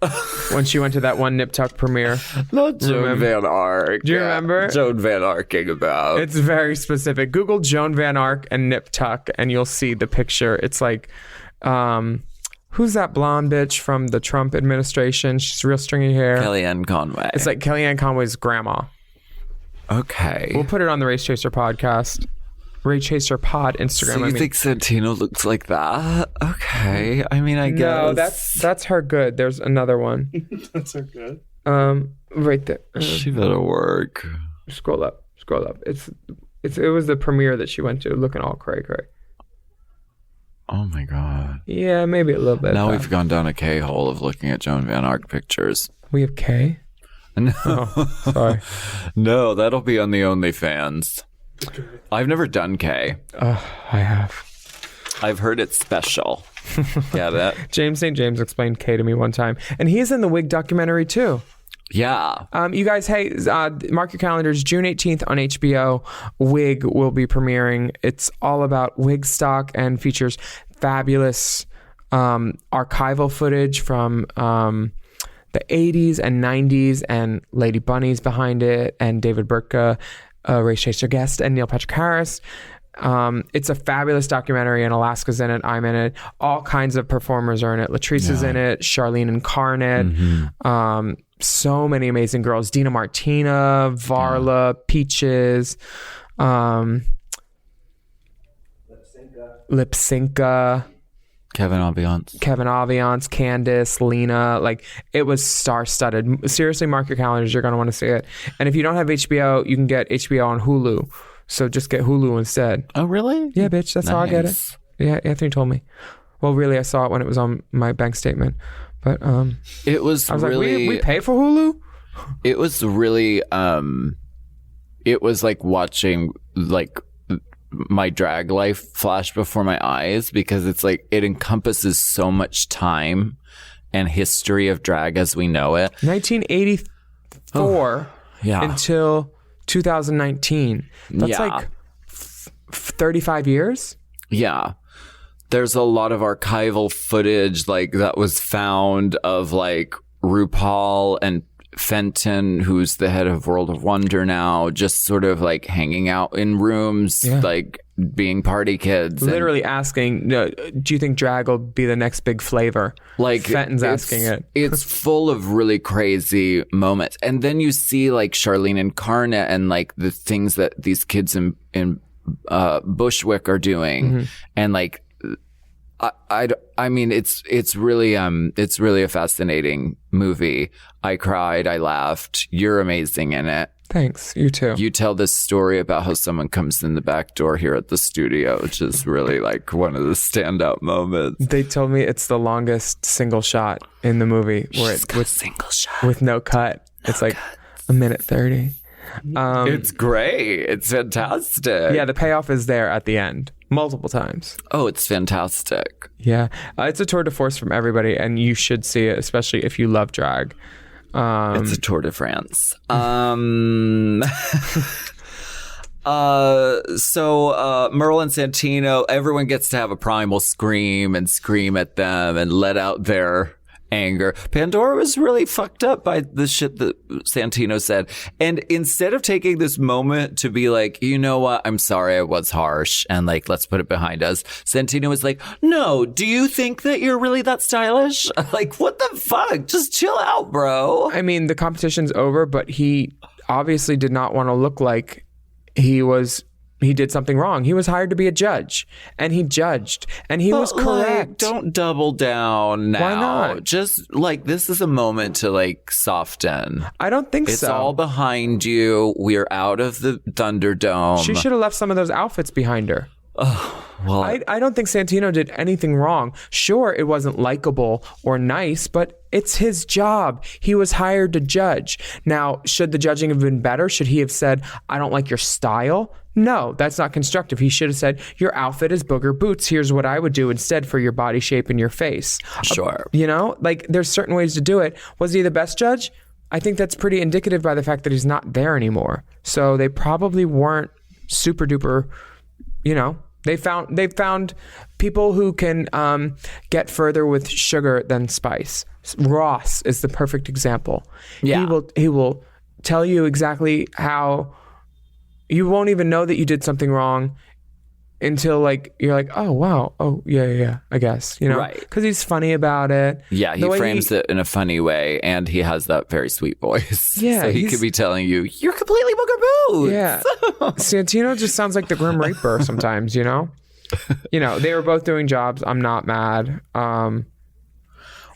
when she went to that one Nip Tuck premiere. Not Joan Van Ark. Do you remember? Joan Van Arking about. It's very specific. Google Joan Van Ark and Nip Tuck and you'll see the picture. It's like, who's that blonde bitch from the Trump administration? She's real stringy hair. Kellyanne Conway. It's like Kellyanne Conway's grandma. Okay. We'll put it on the Race Chaser podcast. Ray Chaser Pod Instagram. So you think Santino looks like that? Okay. I mean, I guess. No, that's her good. There's another one. That's so good. Right there. She better work. Scroll up. It was the premiere that she went to, looking all cray. Oh my God. Yeah, maybe a little bit. Now we've gone down a K-hole of looking at Joan Van Ark pictures. We have K? No. Oh, sorry. No, that'll be on the OnlyFans. I've never done K. I have. I've heard it's special. Get it? James St. James explained K to me one time. And he is in the Wig documentary too. Yeah. You guys, hey, mark your calendars. June 18th on HBO, Wig will be premiering. It's all about wig stock and features fabulous archival footage from the 80s and 90s, and Lady Bunny's behind it, and David Burtka, Race Chaser guest, and Neil Patrick Harris. It's a fabulous documentary, and Alaska's in it. I'm in it. All kinds of performers are in it. Latrice is in it. Charlene Incarnate. So many amazing girls. Dina Martina, Varla, Peaches, Lipsinka, Kevin Aviance, Candace, Lena. Like, it was star-studded. Seriously, mark your calendars. You're going to want to see it. And if you don't have HBO, you can get HBO on Hulu. So just get Hulu instead. Oh, really? Yeah, bitch. That's how I get it. Yeah, Anthony told me. Well, really, I saw it when it was on my bank statement. But it was. I was really, like, we pay for Hulu? It was really. It was like watching like my drag life flash before my eyes, because it's like it encompasses so much time and history of drag as we know it. 1984 until 2019. That's like 35 years. Yeah. There's a lot of archival footage like that was found of like RuPaul and Fenton, who's the head of World of Wonder now, just sort of like hanging out in rooms, like being party kids. Literally asking, do you think drag will be the next big flavor? Like Fenton's asking it. It's full of really crazy moments. And then you see like Charlene Incarnate and like the things that these kids in Bushwick are doing. And like, I mean, it's really a fascinating movie. I cried, I laughed. You're amazing in it. Thanks. You too. You tell this story about how someone comes in the back door here at the studio, which is really like one of the standout moments. They told me it's the longest single shot in the movie, where with single shot with no cut. It's like a minute 30. It's great. It's fantastic. Yeah, the payoff is there at the end multiple times. Oh, it's fantastic. Yeah, it's a tour de force from everybody, and you should see it, especially if you love drag. It's a Tour de France. So Merle and Santino, everyone gets to have a primal scream and scream at them and let out their anger. Pandora was really fucked up by the shit that Santino said. And instead of taking this moment to be like, you know what, I'm sorry I was harsh and like, let's put it behind us, Santino was like, no, do you think that you're really that stylish? Like, what the fuck? Just chill out, bro. I mean, the competition's over, but he obviously did not want to look like he did something wrong. He was hired to be a judge, and he judged, and he was correct. Like, don't double down now. Why not? Just like, this is a moment to like soften. I don't think it's so. All behind you. We're out of the Thunderdome. She should have left some of those outfits behind her. Well, I don't think Santino did anything wrong. Sure, it wasn't likable or nice, but it's his job. He was hired to judge. Now, should the judging have been better? Should he have said, I don't like your style? No, that's not constructive. He should have said, your outfit is booger boots. Here's what I would do instead for your body shape and your face. Sure. You know, like, there's certain ways to do it. Was he the best judge? I think that's pretty indicative by the fact that he's not there anymore. So they probably weren't super duper, you know. They found people who can get further with sugar than spice. Ross is the perfect example. Yeah. He will tell you exactly how you won't even know that you did something wrong until like you're like, oh wow, oh yeah, I guess, you know, right? Because he's funny about it. Yeah, he frames it in a funny way, and he has that very sweet voice. Yeah, so he could be telling you, you're completely booger boots. Yeah, Santino just sounds like the Grim Reaper sometimes, you know. You know, they were both doing jobs. I'm not mad.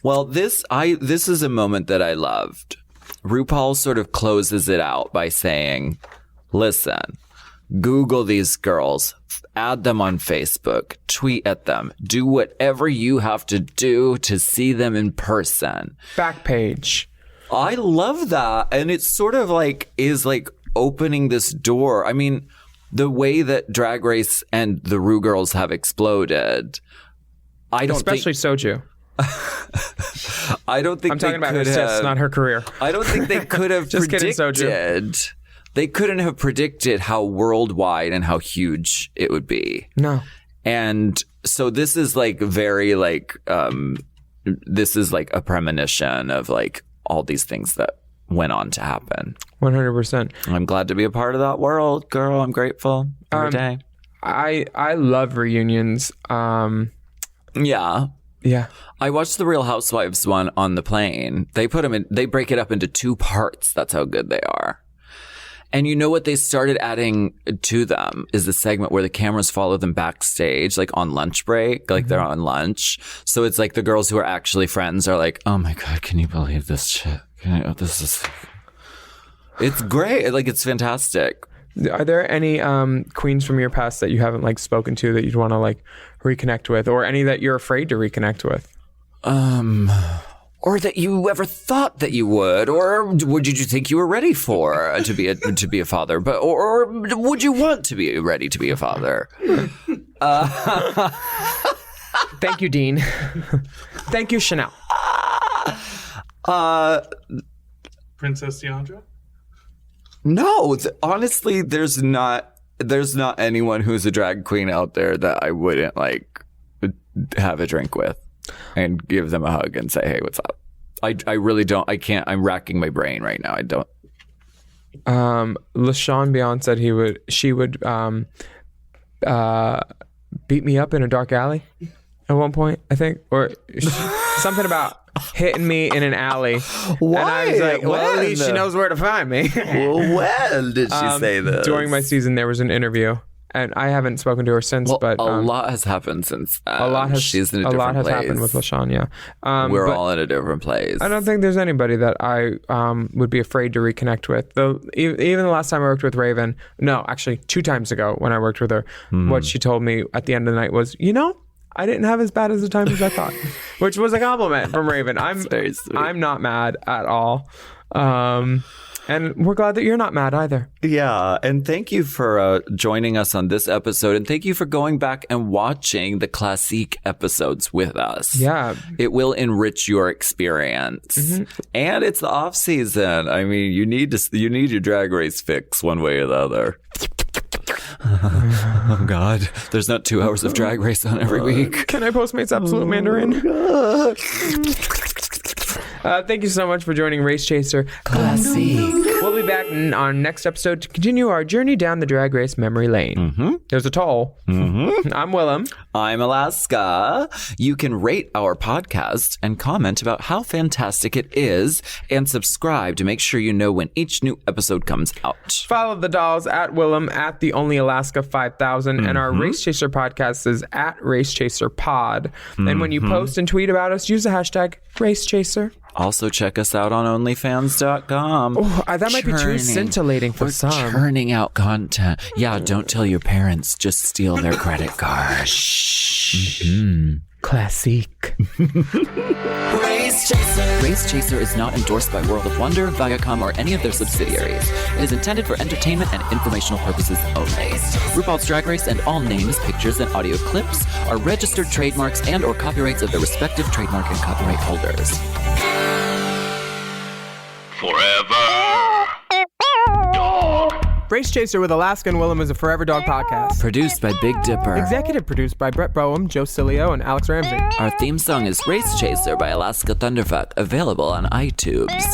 Well, this is a moment that I loved. RuPaul sort of closes it out by saying, listen, Google these girls, add them on Facebook, tweet at them, do whatever you have to do to see them in person. Backpage. I love that. And it's sort of like, is like opening this door. I mean, the way that Drag Race and the Ru Girls have exploded, I don't especially Soju. I don't think I'm talking about her sis, not her career. I don't think they could have Just predicted. kidding, Soju. They couldn't have predicted how worldwide and how huge it would be. No. And so this is like very like this is like a premonition of like all these things that went on to happen. 100%. I'm glad to be a part of that world, girl. I'm grateful every day. I love reunions. Yeah. Yeah. I watched the Real Housewives one on the plane. They break it up into 2 parts. That's how good they are. And you know what they started adding to them is the segment where the cameras follow them backstage, like on lunch break, like they're on lunch. So it's like the girls who are actually friends are like, oh my God, can you believe this shit? It's great. Like, it's fantastic. Are there any queens from your past that you haven't like spoken to that you'd want to like reconnect with, or any that you're afraid to reconnect with? Or that you ever thought that you would, or did you think you were ready for to be a father? But or would you want to be ready to be a father? Thank you, Dean. Thank you, Chanel. Princess Deandra? No, honestly, there's not anyone who's a drag queen out there that I wouldn't like have a drink with and give them a hug and say, hey, what's up? I really don't. I can't. I'm racking my brain right now. I don't. LaShawn Beyond said she would beat me up in a dark alley at one point, I think, or something about hitting me in an alley. Why? And I was like, well, at When? least she knows where to find me. Well, when did she say this? During my season, there was an interview, and I haven't spoken to her since. Well, but a lot has happened since. a lot has She's in a different has place. happened with LaShawn. Yeah, We're but all in a different place. I don't think there's anybody that I would be afraid to reconnect with. Though even the last time I worked with Raven, no, actually 2 times ago when I worked with her, what she told me at the end of the night was, I didn't have as bad as the time as I thought, which was a compliment from Raven. very sweet. I'm not mad at all. And we're glad that you're not mad either. Yeah, and thank you for joining us on this episode, and thank you for going back and watching the classique episodes with us. Yeah. It will enrich your experience. And it's the off season. I mean, you need your drag race fix one way or the other. Oh God, there's not 2 hours of drag race on every week. Can I Postmates Absolute Mandarin? Thank you so much for joining Race Chaser Classique. We'll be back on our next episode to continue our journey down the drag race memory lane. There's a toll. I'm Willam. I'm Alaska. You can rate our podcast and comment about how fantastic it is, and subscribe to make sure you know when each new episode comes out. Follow the dolls at Willam at the Only Alaska 5000, and our Race Chaser podcast is at Race Chaser Pod. And when you post and tweet about us, use the hashtag Race Chaser. Also, check us out on OnlyFans.com. Oh, that might be too scintillating for some. Churning out content. Yeah, don't tell your parents. Just steal their credit card. Shh. Classique. Race Chaser. Race Chaser is not endorsed by World of Wonder, Viacom, or any of their subsidiaries. It is intended for entertainment and informational purposes only. RuPaul's Drag Race and all names, pictures, and audio clips are registered trademarks and or copyrights of their respective trademark and copyright holders. Forever. Race Chaser with Alaska and Willam is a Forever Dog podcast. Produced by Big Dipper. Executive produced by Brett Boehm, Joe Cilio, and Alex Ramsey. Our theme song is Race Chaser by Alaska Thunderfuck, available on iTunes.